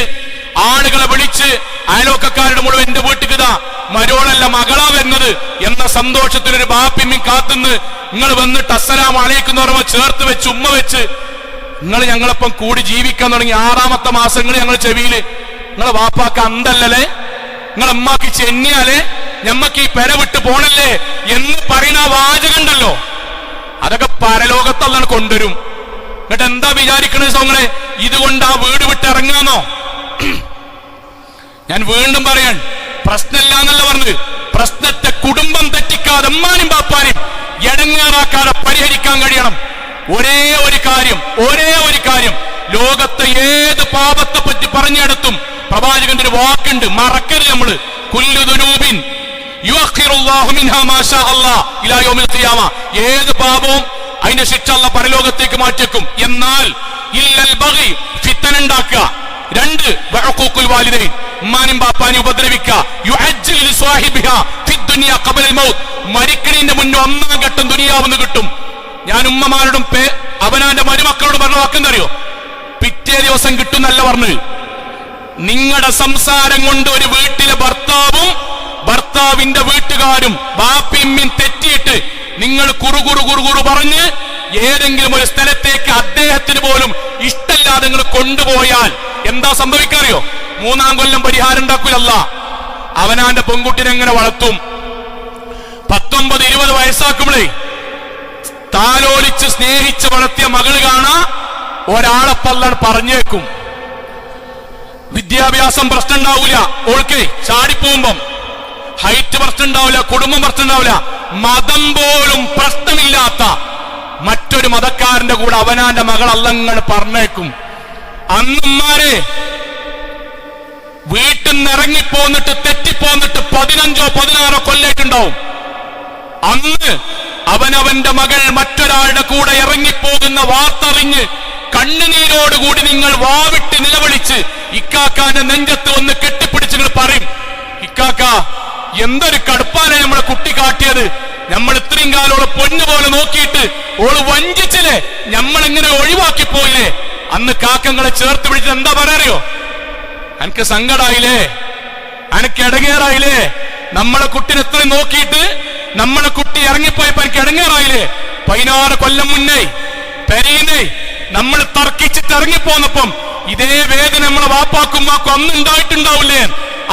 ആളുകളെ വിളിച്ച് അയലോക്കക്കാരുടെ മുഴുവൻ എന്റെ വീട്ടിൽ ഇതാ മരോളല്ല മകളാ വരുന്നത് എന്ന സന്തോഷത്തിനൊരു ബാപ്പിമ്മി കാത്തുനിന്ന് നിങ്ങൾ വന്നിട്ട് അസ്സലാമു അലൈക്കും എന്ന് പറയുമ്പോൾ ചേർത്ത് വെച്ച് ഉമ്മ വെച്ച് നിങ്ങൾ ഞങ്ങളൊപ്പം കൂടി ജീവിക്കാൻ തുടങ്ങി. 6ാമത്തെ മാസങ്ങൾ ഞങ്ങൾ ചെവിയില് നിങ്ങളെ വാപ്പാക്ക് അന്തല്ലേ, നിങ്ങളെ അമ്മാക്ക് ചെന്നിയാലേ ഞമ്മക്ക് ഈ പെര വിട്ട് പോണല്ലേ എന്ന് പറയുന്ന ആ വാചകണ്ടല്ലോ, അതൊക്കെ പരലോകത്തുള്ളതാണ് കൊണ്ടുവരും. എന്നിട്ട് എന്താ വിചാരിക്കണത് സോങ്ങളെ? ഇതുകൊണ്ട് ആ വീട് വിട്ട് ഇറങ്ങാന്നോ? ഞാൻ വീണ്ടും പറയാൻ, പ്രശ്നമില്ല എന്നല്ല പറഞ്ഞത്. പ്രശ്നത്തെ കുടുംബം തെറ്റിക്കാതെ അമ്മാനും ബാപ്പാനും എടങ്ങേറാക്കാതെ പരിഹരിക്കാൻ കഴിയണം. ഒരേ ഒരു കാര്യം ലോകത്തെ ഏത് പാപത്തെ പറ്റി പറഞ്ഞെടുത്തും പ്രവാചകന്റെ ഒരു വാക്കുണ്ട്, മറക്കരുത് നമ്മള്. കുല്ലു ദുനൂബിൻ യുഅഖിറുല്ലാഹു മിൻഹാ മാ ശാ അല്ലാഹ് ഇലാ യൗമിൽ ഖിയാമ. ഏത് പാപവും അതിന്റെ ശിക്ഷ അല്ലാഹ് പരലോകത്തേക്ക് മാറ്റിവെക്കും. എന്നാൽ ഇല്ലൽ ബഗി, ഫിത്ന ഉണ്ടാക്കുക. 2 വഅഖൂഖുൽ വാലിദൈൻ, ഉമ്മാനും ബാപ്പാനും ഉപദ്രവിക്കുക. യുഅജ്ജിൽ ലിസ്വാഹിബിഹാ ഫിദ്ദുനിയ ഖബലൽ മൗത്ത്, മരിക്കണതിന്റെ മുന്നേ 1-ാം ഘട്ടം ദുനിയാവെന്ന് കിട്ടും. ഞാൻ ഉമ്മമാരോടും അവനാന്റെ മരുമക്കളോട് പറഞ്ഞ വാക്കെന്തറിയോ? പിറ്റേ ദിവസം കിട്ടുന്നല്ല പറഞ്ഞത്. നിങ്ങളുടെ സംസാരം കൊണ്ട് ഒരു വീട്ടിലെ ഭർത്താവിന്റെ വീട്ടുകാരും ബാപ്പിമ്മിൻ തെറ്റിയിട്ട് നിങ്ങൾ കുറുകുറു പറഞ്ഞ് ഏതെങ്കിലും ഒരു സ്ഥലത്തേക്ക് അദ്ദേഹത്തിന് പോലും ഇഷ്ടമില്ലാതെ നിങ്ങൾ കൊണ്ടുപോയാൽ എന്താ സംഭവിക്കാറിയോ? 3-ാം കൊല്ലം പരിഹാരം ഉണ്ടാക്കൂലല്ല. അവനാന്റെ പെൺകുട്ടിനെ എങ്ങനെ വളർത്തും? 19-20 വയസ്സാക്കുമ്പോഴേ താലോലിച്ച് സ്നേഹിച്ച് വളർത്തിയ മകള് കാണാ ഒരാളെ പല്ലാൻ പറഞ്ഞേക്കും. വിദ്യാഭ്യാസം പ്രശ്നം ഉണ്ടാവൂല, ഓൾക്ക് ചാടിപ്പോകുമ്പം ഹൈറ്റ് പ്രശ്നം ഉണ്ടാവില്ല, കുടുംബം പ്രശ്നം ഉണ്ടാവില്ല. മതം പോലും പ്രശ്നമില്ലാത്ത മറ്റൊരു മതക്കാരന്റെ കൂടെ അവനാന്റെ മകൾ അല്ലങ്ങൾ പറഞ്ഞേക്കും. അന്നമാരെ വീട്ടിൽ നിന്ന് ഇറങ്ങിപ്പോന്നിട്ട് തെറ്റിപ്പോന്നിട്ട് 15-16 കൊല്ലായിട്ടുണ്ടാവും. അന്ന് അവനവന്റെ മകൾ മറ്റൊരാളുടെ കൂടെ ഇറങ്ങിപ്പോകുന്ന വാർത്തറിഞ്ഞ് കണ്ണുനീരോടുകൂടി നിങ്ങൾ വാവിട്ട് നിലവിളിച്ച് ഇക്കാക്കാന്റെ നെഞ്ചത്ത് വന്ന് കെട്ടിപ്പിടിച്ച് നിങ്ങൾ പറയും, ഇക്കാക്ക എന്തൊരു കടുപ്പാനെ നമ്മളെ കുട്ടി കാട്ടിയത്, നമ്മൾ ഇത്രയും കാലം ഓളെ പൊന്നു പോലെ നോക്കിയിട്ട് ഓള് വഞ്ചിച്ചില്ലേ, നമ്മളെങ്ങനെ ഒഴിവാക്കി പോയില്ലേ. അന്ന് കാക്കങ്ങളെ ചേർത്ത് പിടിച്ചത് എന്താ പറയാറിയോ? അനക്ക് സങ്കടായില്ലേ, അനക്ക് ഇടങ്ങേറായില്ലേ, നമ്മളെ കുട്ടിനെ എത്രയും നോക്കിയിട്ട് നമ്മളെ കുട്ടി ഇറങ്ങിപ്പോയപ്പോ എനിക്ക് ഇടങ്ങേറായില്ലേ. 16 കൊല്ലം മുന്നേ പെരീനെ നമ്മൾ തർക്കിച്ചിട്ട് ഇറങ്ങിപ്പോന്നപ്പം ഇതേ വേദന നമ്മളെ വാപ്പാക്കും മാക്കും അന്ന് ഉണ്ടായിട്ടുണ്ടാവില്ലേ.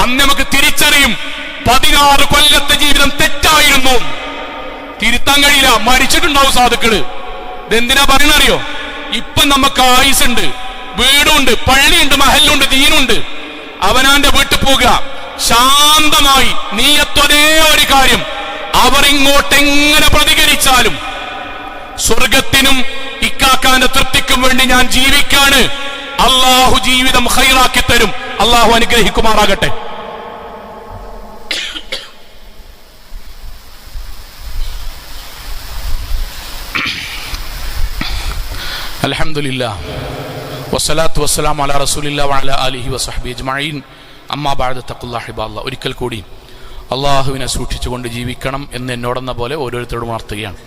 അന്ന് നമുക്ക് തിരിച്ചറിയും 16 കൊല്ലത്തെ ജീവിതം തെറ്റായിരുന്നു, തിരുത്താൻ കഴിയില്ല, മരിച്ചിട്ടുണ്ടാവും സാധുക്കള്. ഇതെന്തിനാ പറയണറിയോ? ഇപ്പൊ നമുക്ക് ആയുസുണ്ട്, വീടുണ്ട്, പള്ളിയുണ്ട്, മഹലുണ്ട്, ദീനുണ്ട്. അവനാന്റെ വീട്ടിൽ പോവുക ശാന്തമായി, നീയത്തൊരേ ഒരു കാര്യം, അവർ ഇങ്ങോട്ടെങ്ങനെ പ്രതികരിച്ചാലും സ്വർഗത്തിനും ഇക്കാക്കാന്റെ തൃപ്തിക്കും വേണ്ടി ഞാൻ ജീവിക്കാണ്. അള്ളാഹു ജീവിതം ഖൈറാക്കി തരും. അള്ളാഹു അനുഗ്രഹിക്കുമാറാകട്ടെ. അൽഹംദുലില്ലാ വസ്സലാത്തു വസ്സലാമു അലാ റസൂലില്ലാ വഅലാ ആലിഹി വസഹ്ബിഹി അജ്മഈൻ. അമ്മാ ബഅദ് തഖുല്ലാഹ ഇബാദല്ലാഹ്. ഒരിക്കൽ കൂടി അള്ളാഹുവിനെ സൂക്ഷിച്ചുകൊണ്ട് ജീവിക്കണം എന്ന് എന്നോടെന്ന പോലെ ഓരോരുത്തരോടും ഉണർത്തുകയാണ്.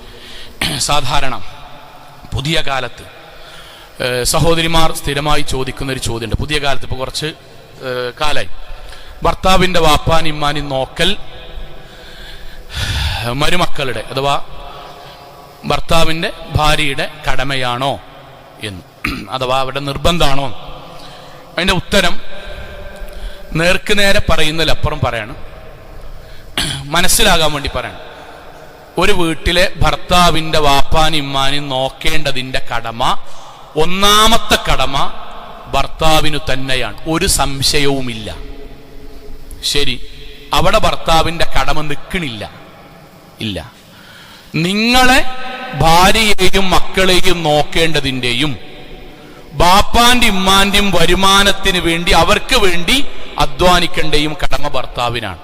സാധാരണ പുതിയ കാലത്ത് സഹോദരിമാർ സ്ഥിരമായി ചോദിക്കുന്ന ഒരു ചോദ്യമുണ്ട്. പുതിയ കാലത്ത് ഇപ്പോൾ കുറച്ച് കാലായി ഭർത്താവിൻ്റെ വാപ്പാൻ ഇമ്മാനി നോക്കൽ മരുമക്കളുടെ അഥവാ ഭർത്താവിൻ്റെ ഭാര്യയുടെ കടമയാണോ എന്ന്, അഥവാ അവരുടെ നിർബന്ധമാണോ? അതിൻ്റെ ഉത്തരം നേർക്ക് നേരെ പറയുന്നതിലപ്പുറം പറയണം, മനസ്സിലാകാൻ വേണ്ടി പറയണം. ഒരു വീട്ടിലെ ഭർത്താവിൻ്റെ വാപ്പാനും ഇമ്മാനും നോക്കേണ്ടതിൻ്റെ കടമ, ഒന്നാമത്തെ കടമ ഭർത്താവിനു തന്നെയാണ്, ഒരു സംശയവുമില്ല. ശരി, അവിടെ ഭർത്താവിൻ്റെ കടമ നിൽക്കണില്ല, ഇല്ല. നിങ്ങളെ ഭാര്യയെയും മക്കളെയും നോക്കേണ്ടതിൻ്റെയും ബാപ്പാന്റെ ഇമ്മാന്റെയും വരുമാനത്തിന് വേണ്ടി അവർക്ക് വേണ്ടി അധ്വാനിക്കേണ്ടയും കടമ ഭർത്താവിനാണ്.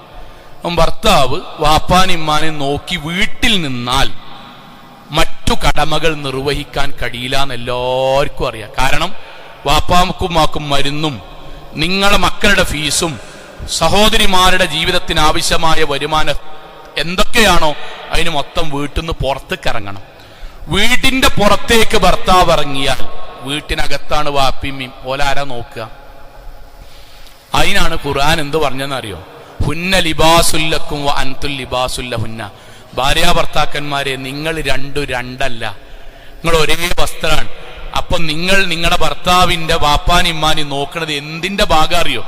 ഭർത്താവ് വാപ്പാനും ഇമ്മാനെയും നോക്കി വീട്ടിൽ നിന്നാൽ മറ്റു കടമകൾ നിർവഹിക്കാൻ കഴിയില്ല എന്ന് എല്ലാവർക്കും അറിയാം. കാരണം വാപ്പാക്കും മാക്കും മരുന്നും നിങ്ങളെ മക്കളുടെ ഫീസും സഹോദരിമാരുടെ ജീവിതത്തിന് ആവശ്യമായ വരുമാനം എന്തൊക്കെയാണോ അതിന് മൊത്തം വീട്ടിൽ നിന്ന് പുറത്തേക്ക് ഇറങ്ങണം. വീട്ടിന്റെ പുറത്തേക്ക് ഭർത്താവ് ഇറങ്ങിയാൽ വീട്ടിനകത്താണ് വാപ്പിമ്മയും ഓലാരാ നോക്കുക. അതിനാണ് ഖുർആൻ എന്ത് പറഞ്ഞെന്നറിയോ? ഹുന്ന ലിബാസുല്ലക്കും വ അൻതുൽ ലിബാസുല്ലഹുന്ന. ഭാര്യ ഭർത്താക്കന്മാരെ, നിങ്ങൾ രണ്ടല്ല, നിങ്ങൾ ഒരേ വസ്ത്രമാണ്. അപ്പൊ നിങ്ങൾ നിങ്ങളുടെ ഭർത്താവിന്റെ വാപ്പാനിമ്മാനി നോക്കണത് എന്തിന്റെ ഭാഗം അറിയോ?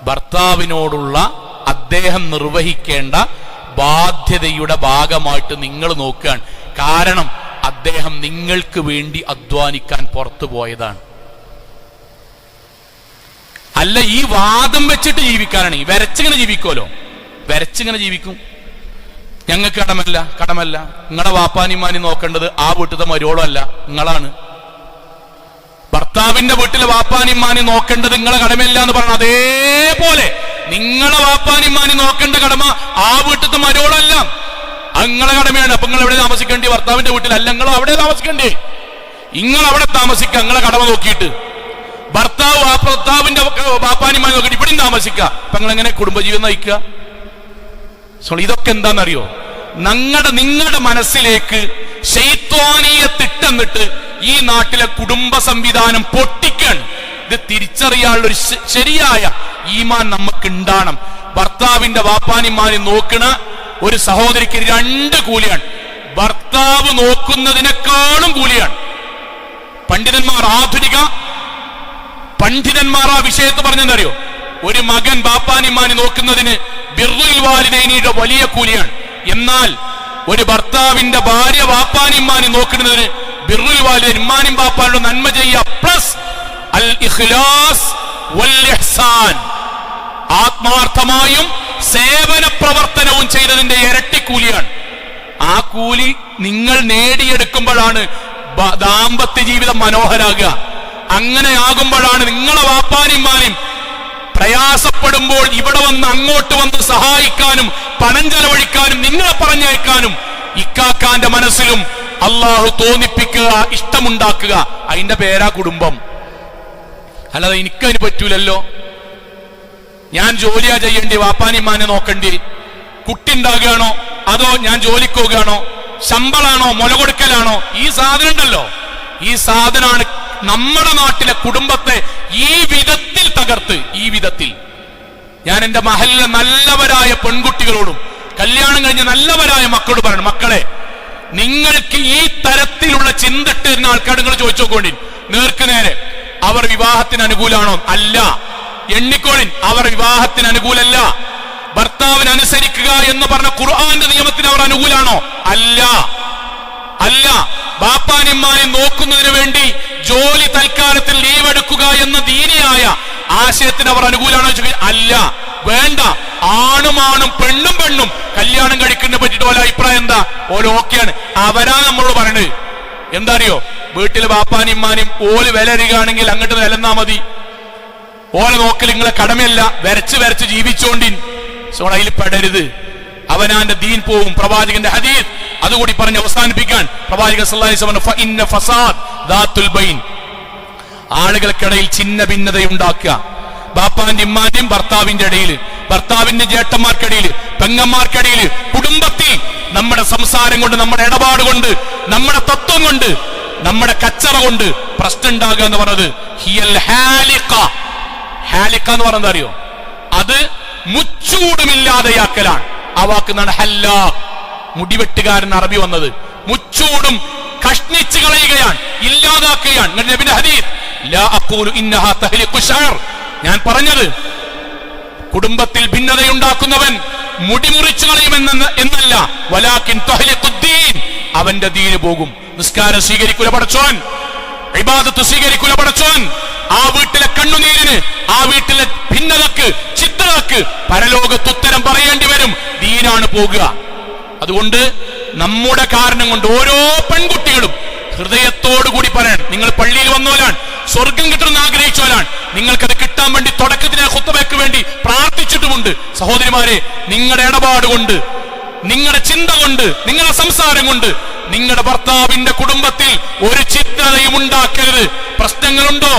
ഭർത്താവിനോടുള്ള അദ്ദേഹം നിർവഹിക്കേണ്ട ബാധ്യതയുടെ ഭാഗമായിട്ട് നിങ്ങൾ നോക്കുകയാണ്. കാരണം അദ്ദേഹം നിങ്ങൾക്ക് വേണ്ടി അധ്വാനിക്കാൻ പുറത്തു പോയതാണ്. അല്ല ഈ വാദം വെച്ചിട്ട് ജീവിക്കാനാണ്. ഈ വരച്ചിങ്ങനെ ജീവിക്കുമല്ലോ, വരച്ചിങ്ങനെ ജീവിക്കും. ഞങ്ങൾക്ക് കടമല്ല. നിങ്ങളുടെ വാപ്പാനിമാനി നോക്കേണ്ടത് ആ വീട്ടിലത്തെ മരോളം അല്ല, നിങ്ങളാണ്. ഭർത്താവിന്റെ വീട്ടിലെ വാപ്പാനിമാനി നോക്കേണ്ടത് നിങ്ങളെ കടമയല്ല എന്ന് പറഞ്ഞ അതേപോലെ നിങ്ങളെ വാപ്പാനിമാനി നോക്കേണ്ട കടമ ആ വീട്ടിലത്തെ മരോളല്ല, നിങ്ങളെ കടമയാണ്. അപ്പൊ നിങ്ങൾ എവിടെ താമസിക്കേണ്ടി? ഭർത്താവിന്റെ വീട്ടിലല്ല, നിങ്ങൾ അവിടെ താമസിക്കേണ്ടേ. നിങ്ങൾ അവിടെ താമസിക്കുക, നിങ്ങളെ കടമ നോക്കിയിട്ട്. ഭർത്താവിന്റെ വാപ്പാനിമാനി നോക്കിയിട്ട് ഇവിടെയും താമസിക്കുക. അപ്പൊ നിങ്ങൾ എങ്ങനെ കുടുംബജീവിതം നയിക്കുക? ഇതൊക്കെ എന്താണെന്നറിയോ? നിങ്ങളുടെ മനസ്സിലേക്ക് ശൈത്വാനീയ തിട്ടെന്നിട്ട് ഈ നാട്ടിലെ കുടുംബ സംവിധാനം പൊട്ടിക്കാൻ. ഇത് തിരിച്ചറിയാനുള്ള ഒരു ശരിയായ ഈമാൻ നമുക്ക് ഉണ്ടാകണം. ഭർത്താവിന്റെ വാപ്പാനിമാനി നോക്കണ ഒരു സഹോദരിക്ക് 2 കൂലിയാണ്. ഭർത്താവ് നോക്കുന്നതിനേക്കാളും കൂലിയാണ്. പണ്ഡിതന്മാർ ആ വിഷയത്ത് പറഞ്ഞെന്നറിയോ? ഒരു മകൻ ബാപ്പാനിമാനി നോക്കുന്നതിന് ബിർറുൽ വാലിദൈനിയുടെ വലിയ കൂലിയാണ്. എന്നാൽ ഒരു ഭർത്താവിന്റെ ഭാര്യ വാപ്പാനിമാനി നോക്കുന്നതിന് ബിർറുൽ വാലിദൈൻ ഇമ്മാനും ബാപ്പാനും നന്മ ചെയ്യുക പ്ലസ് അൽ ഇഖ്ലാസ് വൽ ഇഹ്സാൻ, ആത്മാർത്ഥമായും സേവന പ്രവർത്തനവും ചെയ്തതിന്റെ ഇരട്ടിക്കൂലിയാണ്. ആ കൂലി നിങ്ങൾ നേടിയെടുക്കുമ്പോഴാണ് ദാമ്പത്യ ജീവിതം മനോഹരാകുക. അങ്ങനെയാകുമ്പോഴാണ് നിങ്ങളെ വാപ്പാനിമാനും പ്രയാസപ്പെടുമ്പോൾ ഇവിടെ വന്ന് അങ്ങോട്ട് വന്ന് സഹായിക്കാനും പണം ചെലവഴിക്കാനും നിങ്ങളെ പറഞ്ഞയക്കാനും ഇക്കാക്കാന്റെ മനസ്സിലും അള്ളാഹു തോന്നിപ്പിക്കുക, ഇഷ്ടമുണ്ടാക്കുക. അതിന്റെ പേരാ കുടുംബം. അല്ലാതെ എനിക്കതിന് പറ്റൂലല്ലോ, ഞാൻ ജോലിയാ ചെയ്യേണ്ടി, വാപ്പാനിമാനെ നോക്കണ്ടി, കുട്ടി ഉണ്ടാകുകയാണോ, അതോ ഞാൻ ജോലിക്ക് പോകുകയാണോ, ശമ്പളാണോ, മുല കൊടുക്കലാണോ, ഈ സാധനം ഉണ്ടല്ലോ, ഈ സാധനമാണ് നമ്മുടെ നാട്ടിലെ കുടുംബത്തെ ഈ വിധത്തിൽ തകർത്ത്. ഈ വിധത്തിൽ ഞാൻ എന്റെ മഹലിലെ നല്ലവരായ പെൺകുട്ടികളോടും കല്യാണം കഴിഞ്ഞ നല്ലവരായ മക്കളോട് പറയണം, മക്കളെ, നിങ്ങൾക്ക് ഈ തരത്തിലുള്ള ചിന്തട്ട് എന്ന ആൾക്കാർ നിങ്ങൾ ചോദിച്ചു നോക്കോണ്ടി, നേർക്ക് നേരെ അവർ വിവാഹത്തിന് അനുകൂലമാണോ? അല്ല. എണ്ണിക്കോളിൻ, അവർ വിവാഹത്തിന് അനുകൂലല്ല. ഭർത്താവിന് അനുസരിക്കുക എന്ന് പറഞ്ഞ ഖുർആന്റെ നിയമത്തിന് അവർ അനുകൂലാണോ? അല്ല. അല്ല. ബാപ്പാനിമ്മാനെ നോക്കുന്നതിന് വേണ്ടി ജോലി തൽക്കാലത്തിൽ ലീവ് എടുക്കുക എന്ന ദീനിയായ ആശയത്തിന് അവർ അനുകൂലമാണോ? അല്ല. വേണ്ട. ആണും പെണ്ണും കല്യാണം കഴിക്കുന്നതിനെ പറ്റിയിട്ട് ഓല അഭിപ്രായം എന്താ? ഓല ഓക്കെയാണ്. അവരാ നമ്മളോട് പറയണത്. എന്താ അറിയോ? വീട്ടില് ബാപ്പാനിമ്മാനും ഓല് വിലരുകയാണെങ്കിൽ അങ്ങോട്ട് നിലന്നാ മതി. ഓല നോക്കൽ നിങ്ങളെ കടമയല്ല. വരച്ച് ജീവിച്ചോണ്ടിൻ. അതിൽ പെടരുത്. അവനാന്റെ ദീൻ പോവും. പ്രവാചകന്റെ ഹദീസ് അതുകൂടി പറഞ്ഞ് അവസാനിപ്പിക്കാൻ പ്രവാചകൻ സല്ലല്ലാഹു അലൈഹി വസല്ലം ഫഇന്ന ഫസാദ് ദാത്തുൽ ബൈൻ, ആളുകൾക്കിടയിൽ ചിന്ന ഭിന്നതയുണ്ടാക്കുക. ബാപ്പാന്റെ ഇമ്മാന്റെയും ഭർത്താവിന്റെ ഇടയിൽ, ഭർത്താവിന്റെ ജ്യേഷ്ഠന്മാർക്കിടയിൽ, പെങ്ങന്മാർക്കിടയിൽ, കുടുംബത്തിൽ നമ്മുടെ സംസാരം കൊണ്ട്, നമ്മുടെ ഇടപാട് കൊണ്ട്, നമ്മുടെ തത്വം കൊണ്ട്, നമ്മുടെ കച്ചറ കൊണ്ട് പ്രശ്നം ഉണ്ടാകുക എന്ന് പറഞ്ഞത് ഹിയൽ ഹാലിഖ. ഹാലിഖ എന്ന് പറഞ്ഞത് അറിയോ? അത് മുച്ചൂടുമില്ലാതെയാക്കലാണ്. ആ വാക്കുന്നാണ് ഹല്ലാ, മുടിവെട്ടുകാരൻ അറബി വന്നത്. മുച്ചൂടും കഷ്ണിച്ചു കളയുകയാണ്, ഇല്ലാതാക്കുകയാണ്. നബിയുടെ ഹദീസ്, ലാ അഖൂലു ഇന്നഹാ തഹ്ലിഖു ശഅർ, ഞാൻ പറഞ്ഞത് കുടുംബത്തിൽ ഭിന്നതയുണ്ടാക്കുന്നവൻ മുടി മുറിച്ചു കളയുമെന്നല്ല, വലാകിൻ തഹ്ലിഖുദ്ദീൻ, അവന്റെ ദീന് പോകും. നിസ്കാരം സ്വീകരിക്കൂല പടച്ചോൻ, ഇബാദത്ത് സ്വീകരിക്കൂല പടച്ചോൻ. ആ വീട്ടിലെ കണ്ണുനീരിന്, ആ വീട്ടിലെ ഭിന്നതക്ക്, ചിത്രതക്ക് പരലോകത്ത് ഉത്തരം പറയേണ്ടി വരും. ദീനാണ് പോകുക. അതുകൊണ്ട് നമ്മുടെ കാരണം കൊണ്ട് ഓരോ പെൺകുട്ടികളും ഹൃദയത്തോടു കൂടി പറയണം, നിങ്ങൾ പള്ളിയിൽ വന്നോലാണ്, സ്വർഗം കിട്ടണമെന്ന് ആഗ്രഹിച്ചോലാണ്, നിങ്ങൾക്കത് കിട്ടാൻ വേണ്ടി തുടക്കത്തിന് ഖുത്ബയ്ക്ക് വേണ്ടി പ്രാർത്ഥിച്ചിട്ടുമുണ്ട്. സഹോദരിമാരെ, നിങ്ങളുടെ ഇടപാട് കൊണ്ട്, നിങ്ങളുടെ ചിന്ത കൊണ്ട്, നിങ്ങളുടെ സംസാരം കൊണ്ട് നിങ്ങളുടെ ഭർത്താവിന്റെ കുടുംബത്തിൽ ഒരു ചിത്രതയും ഉണ്ടാക്കരുത്. പ്രശ്നങ്ങളുണ്ടോ?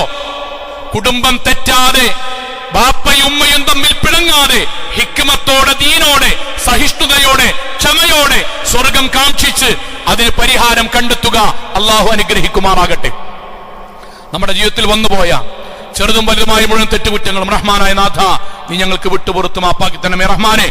കുടുംബം തെറ്റാതെ, ബാപ്പയും ഉമ്മയും തമ്മിൽ പിണങ്ങാതെ, ഹിക്മത്തോടെ, ദീനോടെ, സഹിഷ്ണുതയോടെ, ക്ഷമയോടെ സ്വർഗം കാക്ഷിച്ച് അതിന് പരിഹാരം കണ്ടെത്തുക. അള്ളാഹു അനുഗ്രഹിക്കുമാറാകട്ടെ. നമ്മുടെ ജീവിതത്തിൽ വന്നുപോയ ചെറുതും വലുതുമായ മുഴുവൻ തെറ്റുകുറ്റങ്ങളും റഹ്മാനായ നാഥ നീ ഞങ്ങൾക്ക് വിട്ടുപുറത്ത് മാപ്പാക്കി തന്നെ റഹ്മാനെ.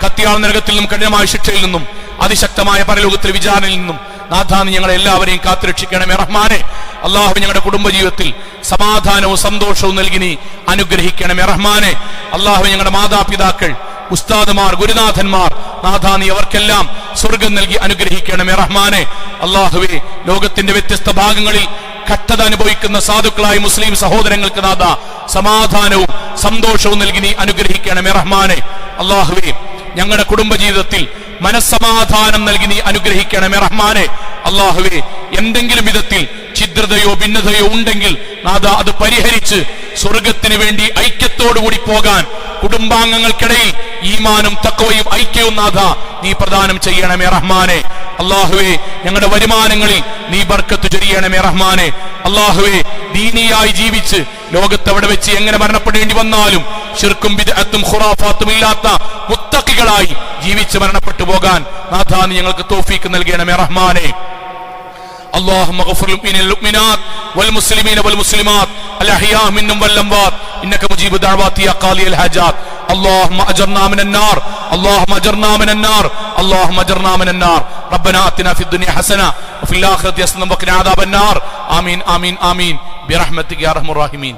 കത്തിയാൾ നരകത്തിൽ നിന്നും കഠിനമായ ശിക്ഷയിൽ നിന്നും അതിശക്തമായ പരലോകത്തിലെ വിചാരണയിൽ നിന്നും നാഥ നീ ഞങ്ങളെ എല്ലാവരെയും കാത്തുരക്ഷിക്കണമേ റഹ്മാനെ. അള്ളാഹു ഞങ്ങളുടെ കുടുംബജീവിതത്തിൽ സമാധാനവും സന്തോഷവും നൽകി നീ അനുഗ്രഹിക്കണമേ റഹ്മാനെ. അള്ളാഹു ഞങ്ങളുടെ മാതാപിതാക്കൾ, ഉസ്താദുമാർ, ഗുരുനാഥന്മാർ, നാഥ നീ അവർക്കെല്ലാം സ്വർഗം നൽകി അനുഗ്രഹിക്കണമേ റഹ്മാനെ. അള്ളാഹുവേ, ലോകത്തിന്റെ വ്യത്യസ്ത ഭാഗങ്ങളിൽ കഷ്ടത അനുഭവിക്കുന്ന സാധുക്കളായ മുസ്ലിം സഹോദരങ്ങൾക്ക് നാഥ സമാധാനവും സന്തോഷവും നൽകി നീ അനുഗ്രഹിക്കണമേ റഹ്മാനെ. അള്ളാഹുവേ, ഞങ്ങളുടെ കുടുംബജീവിതത്തിൽ മനസ്സമാധാനം നൽകി നീ അനുഗ്രഹിക്കണമേ റഹ്മാനെ. അള്ളാഹുവേ, എന്തെങ്കിലും വിധത്തിൽ ഛിദ്രതയോ ഭിന്നതയോ ഉണ്ടെങ്കിൽ നാഥ അത് പരിഹരിച്ച് സ്വർഗത്തിന് വേണ്ടി ഐക്യത്തോടുകൂടി പോകാൻ കുടുംബാംഗങ്ങൾക്കിടയിൽ ഈമാനും തഖ്വയും ഐക്യവും നാഥ നീ പ്രദാനം ചെയ്യണമേ റഹ്മാനെ. അള്ളാഹുവേ, ഞങ്ങളുടെ വരുമാനങ്ങളിൽ നീ ബർക്കത്ത് ചൊരിയണമേ റഹ്മാനെ. അള്ളാഹുവേ, ദീനിയായി ജീവിച്ച് ലോകത്തെവിടെ വെച്ച് എങ്ങനെ മരണപ്പെടേണ്ടി വന്നാലും ശിർക്കും ബിദ്അത്തും ഖുറാഫാത്തും ഇല്ലാത്ത മുത്തഖികളായി ജീവിച്ച് മരണപ്പെട്ടു പോകാൻ നാഥ നീ ഞങ്ങൾക്ക് തൗഫീഖ് നൽകണമേ റഹ്മാനെ. اللهم اغفر للمؤمنات والمسلمين والمسلمات الأحياء منهم والأموات إنك مجيب الدعوات يا قاضي الحاجات. اللهم أجرنا من النار، اللهم أجرنا من النار، اللهم أجرنا من النار. ربنا آتنا في الدنيا حسنة وفي الآخرة حسنة وقنا عذاب النار. آمين آمين آمين برحمتك يا أرحم الراحمين.